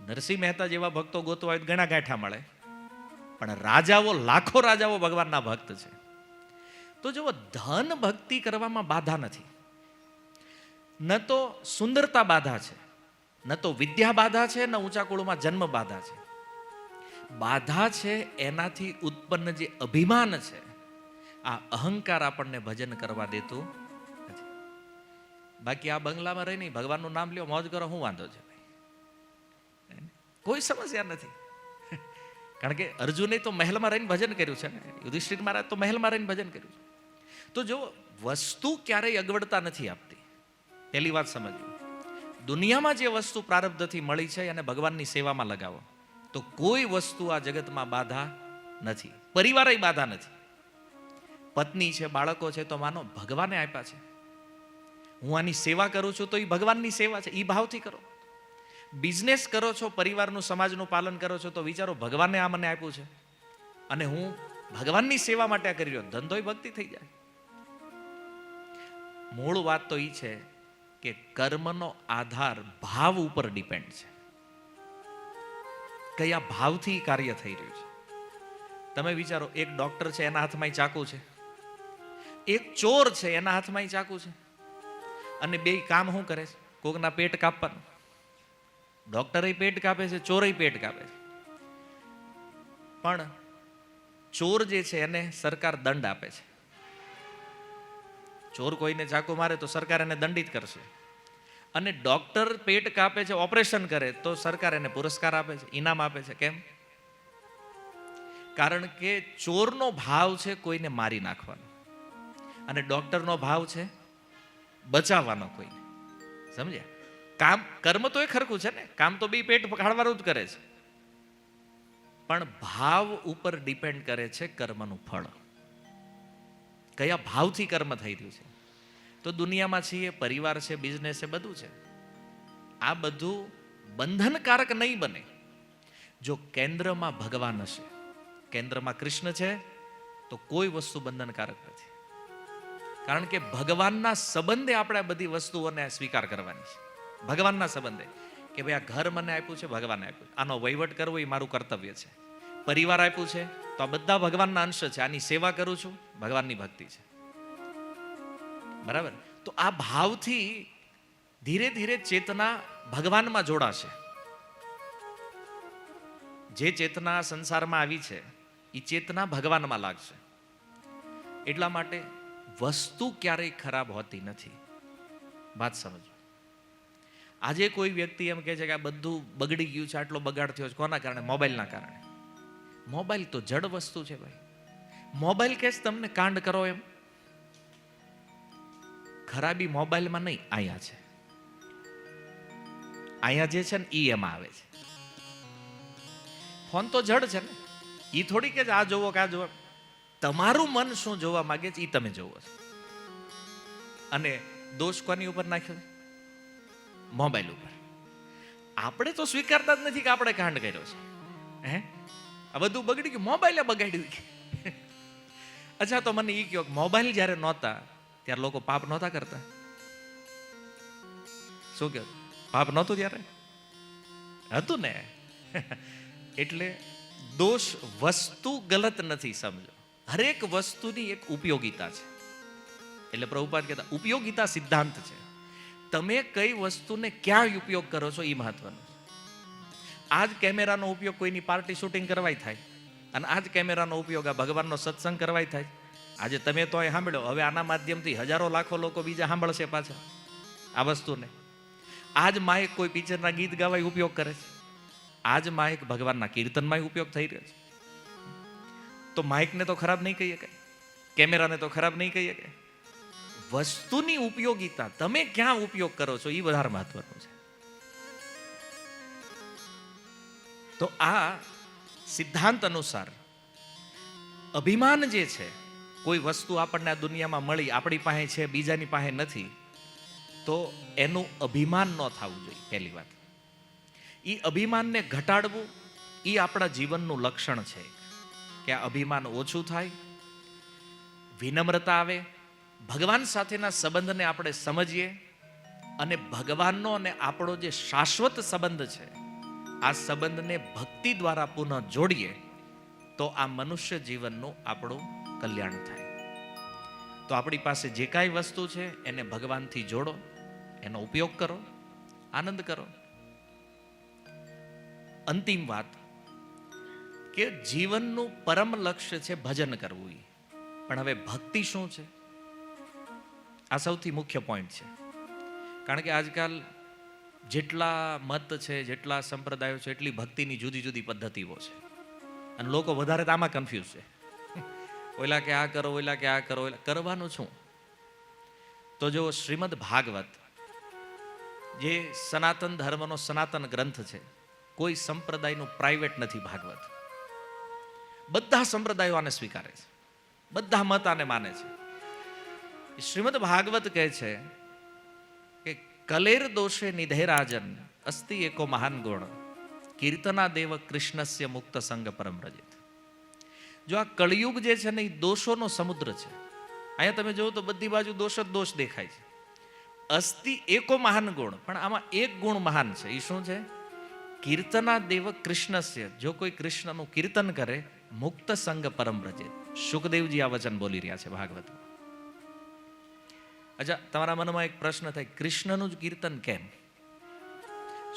નરસિંહ મહેતા જેવા ભક્તો ગોતવા હોય ઘણા ગાંઠા મળે, પણ રાજાઓ, લાખો રાજાઓ ભગવાનના ભક્ત છે. તો જો ધન ભક્તિ કરવામાં બાધા નથી, ન તો સુંદરતા બાધા છે, ન તો વિદ્યા બાધા છે, ન ઊંચા કુળમાં જન્મ બાધા છે. બાધા છે એનાથી ઉત્પન્ન જે અભિમાન છે, આ અહંકાર આપણને ભજન કરવા દેતું નથી. બાકી આ બંગલામાં રહીને ભગવાનનું નામ લ્યો, મોજ કરો, શું વાંધો છે ભાઈ? કોઈ સમસ્યા નથી. કારણ કે અર્જુને તો મહેલમાં રહીને ભજન કર્યું છે ને, યુધિષ્ઠિર મહારાજ તો મહેલમાં રહીને ભજન કર્યું છે. તો જો વસ્તુ ક્યારેય અગવડતા નથી આપતી. પહેલી વાત સમજવી, દુનિયામાં જે વસ્તુ પ્રારબ્ધથી મળી છે અને ભગવાનની સેવામાં લગાવો તો કોઈ વસ્તુ આ જગતમાં બાધા નથી. પરિવારે બાધા નથી. પત્ની છે, બાળકો છે, તો માનો ભગવાને આપ્યા છે. હું આની સેવા કરું છું તો એ ભગવાનની સેવા છે, એ ભાવથી કરો. બિઝનેસ કરો છો, પરિવારનું, સમાજનું પાલન કરો છો તો વિચારો ભગવાને આ મને આપ્યું છે અને હું ભગવાનની સેવા માટે આ કરી રહ્યો. ધંધોય ભક્તિ થઈ જાય. મૂળ વાત તો એ છે કે કર્મનો આધાર ભાવ ઉપર ડિપેન્ડ છે. કયા ભાવથી કાર્ય થઈ રહ્યું છે. તમે વિચારો, એક ડોક્ટર છે એના હાથમાં ચાકુ છે, એક ચોર છે એના હાથમાં ચાકુ છે, અને બે કામ શું કરે છે? કોકના પેટ કાપવાનું. ડોક્ટરે પેટ કાપે છે, ચોરે પેટ કાપે છે. પણ ચોર જે છે એને સરકાર દંડ આપે છે. ચોર કોઈને ચાકુ મારે તો સરકાર એને દંડિત કરશે, અને ડોક્ટર પેટ કાપે છે, ઓપરેશન કરે તો સરકાર એને પુરસ્કાર આપે છે, ઇનામ આપે છે. કેમ? કારણ કે ચોરનો ભાવ છે કોઈને મારી નાખવાનો, અને ડોક્ટરનો ભાવ છે બચાવવાનો કોઈને. સમજ્યા? કામ કર્મ તો એ ખરખું છે ને, કામ તો બે પેટ પકડવાનું જ કરે છે, પણ ભાવ ઉપર ડિપેન્ડ કરે છે કર્મનું ફળ. કયા ભાવથી કર્મ થઈ રહ્યું છે. તો દુનિયામાં છીએ, પરિવાર છે, બિઝનેસ છે, બધું છે. આ બધું બંધનકારક નહીં બને જો કેન્દ્રમાં ભગવાન હશે, કેન્દ્રમાં કૃષ્ણ છે, તો કોઈ વસ્તુ બંધનકારક નથી. કારણ કે ભગવાનના સંબંધે આપણે આ બધી વસ્તુઓને સ્વીકાર કરવાની છે. ભગવાનના સંબંધે કે ભાઈ આ ઘર મને આપ્યું છે, ભગવાને આપ્યું, આનો વહીવટ કરવો એ મારું કર્તવ્ય છે. પરિવાર આપ્યું છે તો આ બધા ભગવાનના અંશ છે, આની સેવા કરું છું, ભગવાનની ભક્તિ છે. બરાબર? તો આ ભાવથી ધીરે ધીરે ચેતના ભગવાનમાં જોડાશે. જે ચેતના સંસારમાં આવી છે એ ચેતના ભગવાનમાં લાગશે. એટલા માટે વસ્તુ ક્યારેય ખરાબ હોતી નથી. વાત સમજો. આજે કોઈ વ્યક્તિ એમ કહે છે કે આ બધું બગડી ગયું છે, આટલો બગાડ થયો છે, કોના કારણે? મોબાઈલના કારણે. મોબાઈલ તો જડ વસ્તુ છે ભાઈ. મોબાઈલ કે તમને કાંડ કરો એમ? ખરાબી મોબાઈલમાં નહીં, અહીંયા છે. અહીંયા જે છે ને ઈ એમાં આવે છે. ફોન તો જડ છે ને, ઈ થોડી કે આ જોવો કે આ જોવો. તમારું મન શું જોવા માંગે છે ઈ તમે જોવો છો. અને દોષ કોની ઉપર નાખ્યો છે? મોબાઈલ ઉપર. આપણે તો સ્વીકારતા જ નથી કે આપણે કાંડ કર્યો છે. હે, આ બધું બગડી ગયું, મોબાઈલે બગાડ્યું. અચ્છા, તો મને ઈ કહો, મોબાઈલ જ્યારે નહોતા ત્યારે લોકો પાપ નહોતા કરતા? શું કહો? પાપ નહોતું ત્યારે? હતું ને. એટલે દોષ વસ્તુ ગલત નથી, સમજો. હરેક વસ્તુની એક ઉપયોગિતા છે. એટલે પ્રભુપાદ કહેતા ઉપયોગિતા સિદ્ધાંત છે. તમે કઈ વસ્તુને ક્યાં ઉપયોગ કરો છો એ મહત્વનું છે. આજ કેમેરાનો ઉપયોગ કોઈની પાર્ટી શૂટિંગ કરવાય થાય, અને આજ કેમેરાનો ઉપયોગ આ ભગવાનનો સત્સંગ કરવાય થાય. આજે તમે તો અહીં સાંભળ્યો, હવે આના માધ્યમથી હજારો લાખો લોકો બીજા સાંભળશે પાછા આ વસ્તુને. આજ માઇક કોઈ પિક્ચરના ગીત ગાવાય ઉપયોગ કરે છે, આજ માઇક ભગવાનના કીર્તનમાં ઉપયોગ થઈ રહ્યો છે. તો માઇકને તો ખરાબ નહીં કહીએ, કઈ કેમેરાને તો ખરાબ નહીં કહીએ. કે વસ્તુની ઉપયોગિતા તમે ક્યાં ઉપયોગ કરો છો એ વધારે મહત્વનું છે. તો આ સિદ્ધાંત અનુસાર અભિમાન જે છે, કોઈ વસ્તુ આપણને આ દુનિયામાં મળી, આપણી પાસે છે, બીજાની પાસે નથી, તો એનું અભિમાન ન થવું જોઈએ. પહેલી વાત, એ અભિમાનને ઘટાડવું એ આપણા જીવનનું લક્ષણ છે. કે આ અભિમાન ઓછું થાય, વિનમ્રતા આવે, ભગવાન સાથેના સંબંધને આપણે સમજીએ, અને ભગવાનનો અને આપણો જે શાશ્વત સંબંધ છે આ સંબંધને ભક્તિ દ્વારા પુનઃ જોડીએ, તો આ મનુષ્ય જીવનનું આપણું કલ્યાણ થાય. તો આપણી પાસે જે કાંઈ વસ્તુ છે એને ભગવાનથી જોડો, એનો ઉપયોગ કરો, આનંદ કરો. અંતિમ વાત કે જીવનનું પરમ લક્ષ્ય છે ભજન કરવું. પણ હવે ભક્તિ શું છે? આ સૌથી મુખ્ય પોઈન્ટ છે. કારણ કે આજકાલ જેટલા મત છે, જેટલા સંપ્રદાયો છે, એટલી ભક્તિની જુદી જુદી પદ્ધતિઓ છે, અને લોકો વધારે આમાં કન્ફ્યુઝ છે. ઓલા કે આ કરો, ઓલા કે આ કરો. કરવાનું શું? તો જો શ્રીમદ ભાગવત જે સનાતન ધર્મનો સનાતન ગ્રંથ છે, કોઈ સંપ્રદાયનું પ્રાઇવેટ નથી ભાગવત. બધા સંપ્રદાયો આને સ્વીકારે છે, બધા મત આને માને છે. શ્રીમદ ભાગવત કહે છે કે કલેર દોષે નિધે રાજન અસ્તિ એકો મહાન ગુણ કીર્તના દેવ કૃષ્ણસ્ય મુક્ત સંગ પરમ રજિત. જો આ કળિયુગ જે છે ને એ દોષોનો સમુદ્ર છે. અહીંયા તમે જોવો તો બધી બાજુ દોષ જ દોષ દેખાય છે. અસ્તિ એકો મહાન ગુણ, પણ આમાં એક ગુણ મહાન છે. એ શું છે? કીર્તના દેવ કૃષ્ણસ્ય, જો કોઈ કૃષ્ણનું કીર્તન કરે, મુક્ત સંગ પરમ વ્રજે. સુખદેવજી આ વચન બોલી રહ્યા છે ભાગવતમાં. અચ્છા, તમારા મનમાં એક પ્રશ્ન થાય, કૃષ્ણનું જ કીર્તન કેમ?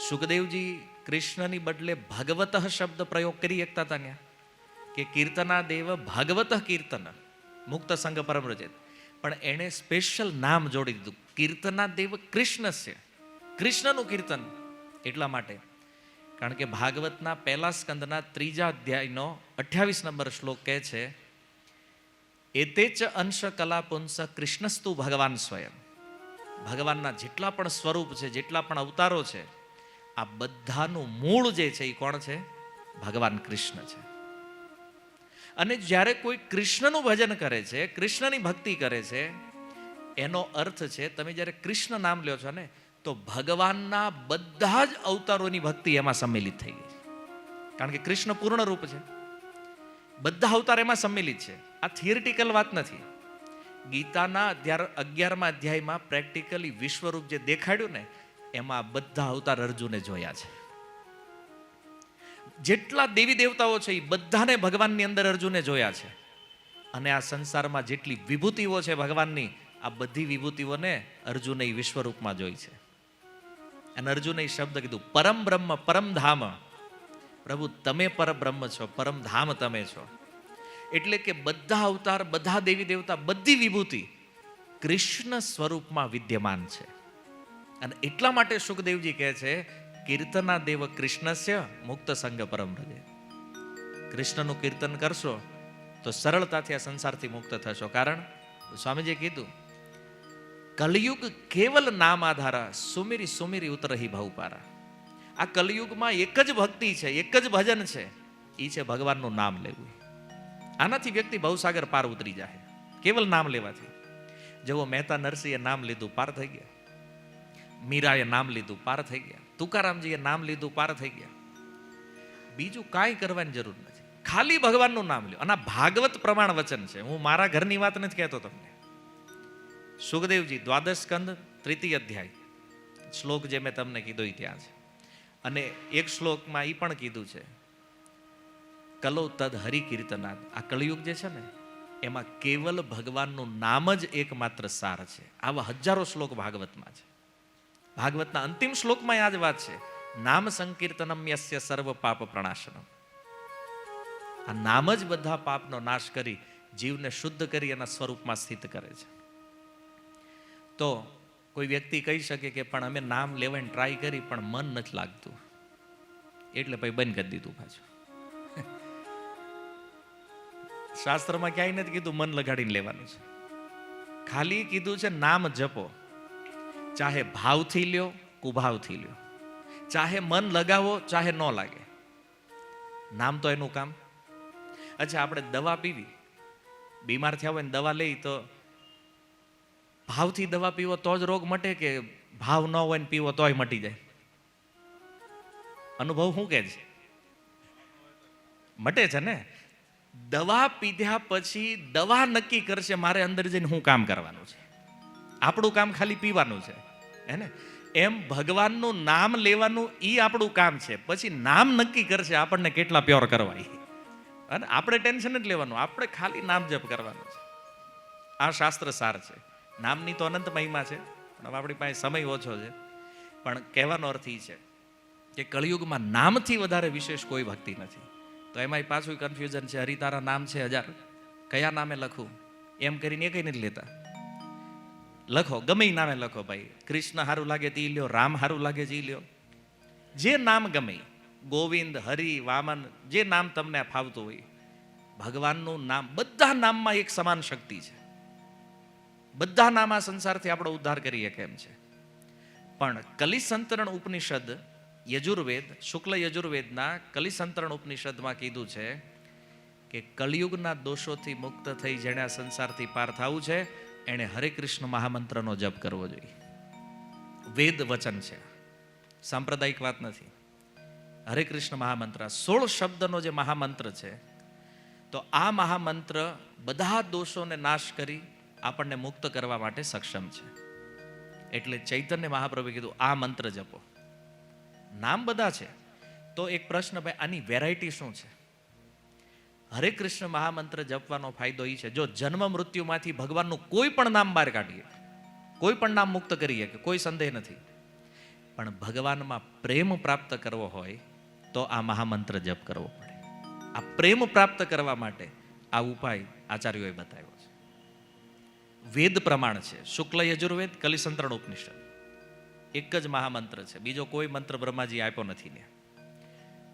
સુખદેવજી કૃષ્ણની બદલે ભગવત શબ્દ પ્રયોગ કરી શકતા હતા ત્યાં, કે કીર્તના દેવ ભાગવત કીર્તન મુક્ત સંગ પરમ વ્રજે. પણ એણે સ્પેશિયલ નામ જોડી દીધું, કીર્તના દેવ કૃષ્ણ છે, કૃષ્ણનું કીર્તન. એટલા માટે, કારણ કે ભાગવતના પહેલા સ્કંદના 3 અધ્યાયનો 28 નંબર શ્લોક કહે છે, એતેચ અંશ કલા પુંસ કૃષ્ણસ્તુ ભગવાન સ્વયં. ભગવાનના જેટલા પણ સ્વરૂપ છે, જેટલા પણ અવતારો છે, આ બધાનું મૂળ જે છે એ કોણ છે? ભગવાન કૃષ્ણ છે. અને જ્યારે કોઈ કૃષ્ણનું ભજન કરે છે, કૃષ્ણની ભક્તિ કરે છે, એનો અર્થ છે, તમે જ્યારે કૃષ્ણ નામ લ્યો છો ને, તો ભગવાનના બધા જ અવતારોની ભક્તિ એમાં સંમિલિત થઈ ગઈ છે. કારણ કે કૃષ્ણ પૂર્ણ રૂપ છે, બધા અવતાર એમાં સંમિલિત છે. આ થિયરિટિકલ વાત નથી. ગીતાના 11મા અધ્યાયમાં પ્રેક્ટિકલી વિશ્વરૂપ જે દેખાડ્યું ને, એમાં બધા અવતાર અર્જુને જોયા છે. જેટલા દેવી દેવતાઓ છે એ બધાને ભગવાનની અંદર અર્જુને જોયા છે. અને આ સંસારમાં જેટલી વિભૂતિઓ છે ભગવાનની, આ બધી વિભૂતિઓને અર્જુને વિશ્વરૂપમાં જોઈ છે. અને અર્જુને શબ્દ કીધું, પરમ બ્રહ્મ પરમ ધામ. પ્રભુ તમે પરબ્રહ્મ છો, પરમ ધામ તમે છો. એટલે કે બધા અવતાર, બધા દેવી દેવતા, બધી વિભૂતિ કૃષ્ણ સ્વરૂપમાં વિદ્યમાન છે. અને એટલા માટે સુખદેવજી કહે છે, કીર્તના દેવ કૃષ્ણસ્ય મુક્ત સંગ પરમ વ્રજે. કૃષ્ણનું કીર્તન કરશો તો સરળતાથી આ સંસારથી મુક્ત થશો. કારણ સ્વામીજીએ કીધું, કલયુગ કેવલ નામ આધારા, સુમિરી સુમિરી ઉતરહી ભવપારા. આ કલયુગમાં એક જ ભક્તિ છે, એક જ ભજન છે, એ છે ભગવાનનું નામ લેવું. આનાથી વ્યક્તિ ભવસાગર પાર ઉતરી જાય, કેવલ નામ લેવાથી. જેવો મહેતા નરસિંહે નામ લીધું, પાર થઈ ગયા. મીરાએ નામ લીધું, પાર થઈ ગયા. તુકારામજીએ નામ લીધું, પાર થઈ ગયા. બીજું કાંઈ કરવાની જરૂર નથી, ખાલી ભગવાનનું નામ લ્યો. અને ભાગવત પ્રમાણ વચન છે, હું મારા ઘરની વાત નથી કહેતો તમને. સુખદેવજી 12 સ્કંદ 3 અધ્યાય શ્લોક જે મેં તમને કીધો ત્યાં છે. અને એક શ્લોકમાં એ પણ કીધું છે, કલો તદ હરિ કીર્તનાદ. આ કળયુગ જે છે ને, એમાં કેવલ ભગવાનનું નામ જ એકમાત્ર સાર છે. આવા હજારો શ્લોક ભાગવતમાં છે. ભાગવતના અંતિમ શ્લોકમાં આ જ વાત છે, નામ સંકીર્તનમ યસ્ય સર્વ પાપ પ્રણાશનમ. આ નામ જ બધા પાપનો નાશ કરી જીવને શુદ્ધ કરી એના સ્વરૂપમાં સ્થિત કરે છે. તો કોઈ વ્યક્તિ કહી શકે કે પણ અમે નામ લેવાની ટ્રાય કરી પણ મન નથી લાગતું, એટલે પછી બંધ કરી દીધું પાછું. શાસ્ત્રમાં ક્યાંય નથી કીધું મન લગાડીને લેવાનું છે. ખાલી કીધું છે નામ જપો, ચાહે ભાવથી લ્યો, કુભાવથી લ્યો, ચાહે મન લગાવો, ચાહે ન લાગે, નામ તો એનું કામ. અચ્છા, આપણે દવા પીવી, બીમાર થયા હોય ને દવા લઈ, તો ભાવથી દવા પીવો તો જ રોગ મટે, કે ભાવ ન હોય ને પીવો તોય મટી જાય? અનુભવ શું કહે છે? મટે છે ને. દવા પીધા પછી દવા નક્કી કરશે મારે અંદર જઈને શું કામ કરવાનું છે. આપણું કામ ખાલી પીવાનું છે, હે ને? એમ ભગવાનનું નામ લેવાનું એ આપણું કામ છે. પછી નામ નક્કી કરશે આપણને કેટલા પ્યોર કરવા. અને આપણે ટેન્શન જ લેવાનું, આપણે ખાલી નામ જપ કરવાનું છે. આ શાસ્ત્ર સાર છે. નામની તો અનંત મહિમા છે, પણ હવે આપણી પાસે સમય ઓછો છે. પણ કહેવાનો અર્થ એ છે કે કળિયુગમાં નામથી વધારે વિશેષ કોઈ ભક્તિ નથી. તો એમાંય પાછું કન્ફ્યુઝન છે. હરિતારા નામ છે 1000, કયા નામે લખું એમ કરીને એ કઈ નથી લેતા. લખો, ગમે એ નામે લખો ભાઈ. કૃષ્ણ સારું લાગે તે લ્યો, રામ સારું લાગે તે લ્યો, જે નામ ગમે, ગોવિંદ, હરિ, વામન, જે નામ તમને ફાવતું હોય. ભગવાનનું નામ, બધા નામમાં એક સમાન શક્તિ છે. બધા નામ આ સંસારથી આપણો ઉદ્ધાર કરીએ કેમ છે. પણ કલિસંતરણ ઉપનિષદ યજુર્વેદ, શુક્લ યજુર્વેદના કલિસંતરણ ઉપનિષદમાં કીધું છે કે કળિયુગના દોષોથી મુક્ત થઈ જેણે આ સંસારથી પાર થવું છે, એણે હરે કૃષ્ણ મહામંત્રનો જપ કરવો જોઈએ. વેદ વચન છે, સાંપ્રદાયિક વાત નથી. હરે કૃષ્ણ મહામંત્ર 16 શબ્દનો જે મહામંત્ર છે, તો આ મહામંત્ર બધા દોષોને નાશ કરી આપણને મુક્ત કરવા માટે સક્ષમ છે. એટલે ચૈતન્ય મહાપ્રભુએ કીધું આ મંત્ર જપો. નામ બધા છે, તો એક પ્રશ્ન, ભાઈ આની વેરાયટી શું છે? હરે કૃષ્ણ મહામંત્ર જપવાનો ફાયદો એ છે, જો જન્મ મૃત્યુમાંથી ભગવાનનું કોઈ પણ નામ બહાર કાઢીએ, કોઈ પણ નામ મુક્ત કરીએ કે કોઈ સંદેહ નથી, પણ ભગવાનમાં પ્રેમ પ્રાપ્ત કરવો હોય તો આ મહામંત્ર જપ કરવો પડે. આ પ્રેમ પ્રાપ્ત કરવા માટે આ ઉપાય આચાર્યોએ બતાવ્યો છે. વેદ પ્રમાણ છે, શુક્લ યજુર્વેદ, કલિસંતરણ ઉપનિષદ, એક જ મહામંત્ર છે, બીજો કોઈ મંત્ર બ્રહ્માજી આપ્યો નથી ને.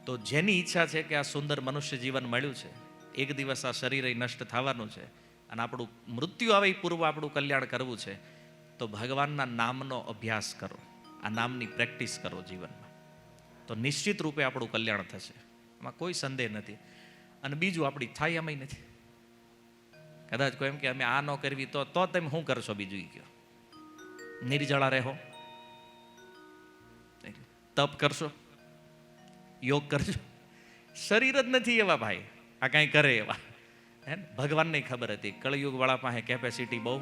તો જેની ઈચ્છા છે કે આ સુંદર મનુષ્ય જીવન મળ્યું છે, એક દિવસ આ શરીર નષ્ટ થવાનું છે અને આપણું મૃત્યુ આવે એ પૂર્વ આપણું કલ્યાણ કરવું છે, તો ભગવાનના નામનો અભ્યાસ કરો, આ નામની પ્રેક્ટિસ કરો જીવનમાં, તો નિશ્ચિત રૂપે આપણું કલ્યાણ થશે, એમાં કોઈ સંદેહ નથી. અને બીજું, આપણી થાય એમ નથી. કદાચ કોઈ એમ કે અમે આ ન કરવી તો તમે શું કરશો? બીજું એ કહો, નિર્જળા રહો, તપ કરશો, યોગ કરશો? શરીર જ નથી એવા ભાઈ આ કાંઈ કરે એવા. હે, ભગવાનને ખબર હતી કળયુગ વાળા પાસે કેપેસિટી બહુ,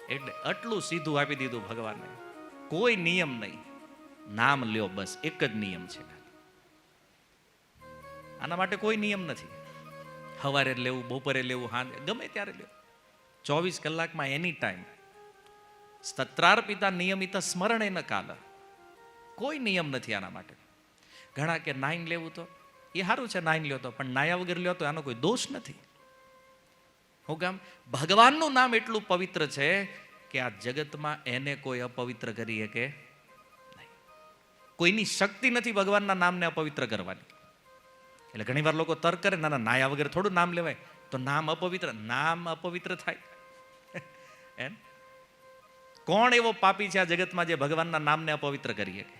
એટલે આટલું સીધું આપી દીધું ભગવાને. કોઈ નિયમ નહીં, નામ લ્યો, બસ એક જ નિયમ છે. આના માટે કોઈ નિયમ નથી. સવારે લેવું, બપોરે લેવું, હાંજે ગમે ત્યારે લેવું, 24 કલાકમાં એની ટાઈમ. તત્રાર્પિતા નિયમિત સ્મરણે ન કાલ, કોઈ નિયમ નથી આના માટે. ઘણા કે નાઈન લેવું તો એ સારું છે, નાઈન લ્યો તો, પણ નાયા વગર લ્યો તો આનો કોઈ દોષ નથી. હું કામ? ભગવાનનું નામ એટલું પવિત્ર છે કે આ જગતમાં એને કોઈ અપવિત્ર કરી શકે નહીં. કોઈની શક્તિ નથી ભગવાનના નામને અપવિત્ર કરવાની. એટલે ઘણી વાર લોકો તર્ક કરે, ના નાયા વગર થોડું નામ લેવાય, તો નામ અપવિત્ર થાય. એમ કોણ એવો પાપી છે આ જગતમાં જે ભગવાનના નામને અપવિત્ર કરી શકે?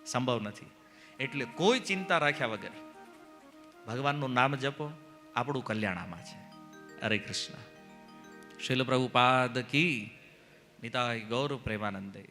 સંભવ નથી. એટલે કોઈ ચિંતા રાખ્યા વગર ભગવાનનું નામ જપો, આપણું કલ્યાણ આમાં છે. હરે કૃષ્ણ. શીલ પ્રભુપાદ કી નિતાય ગૌર પ્રેમાનંદે.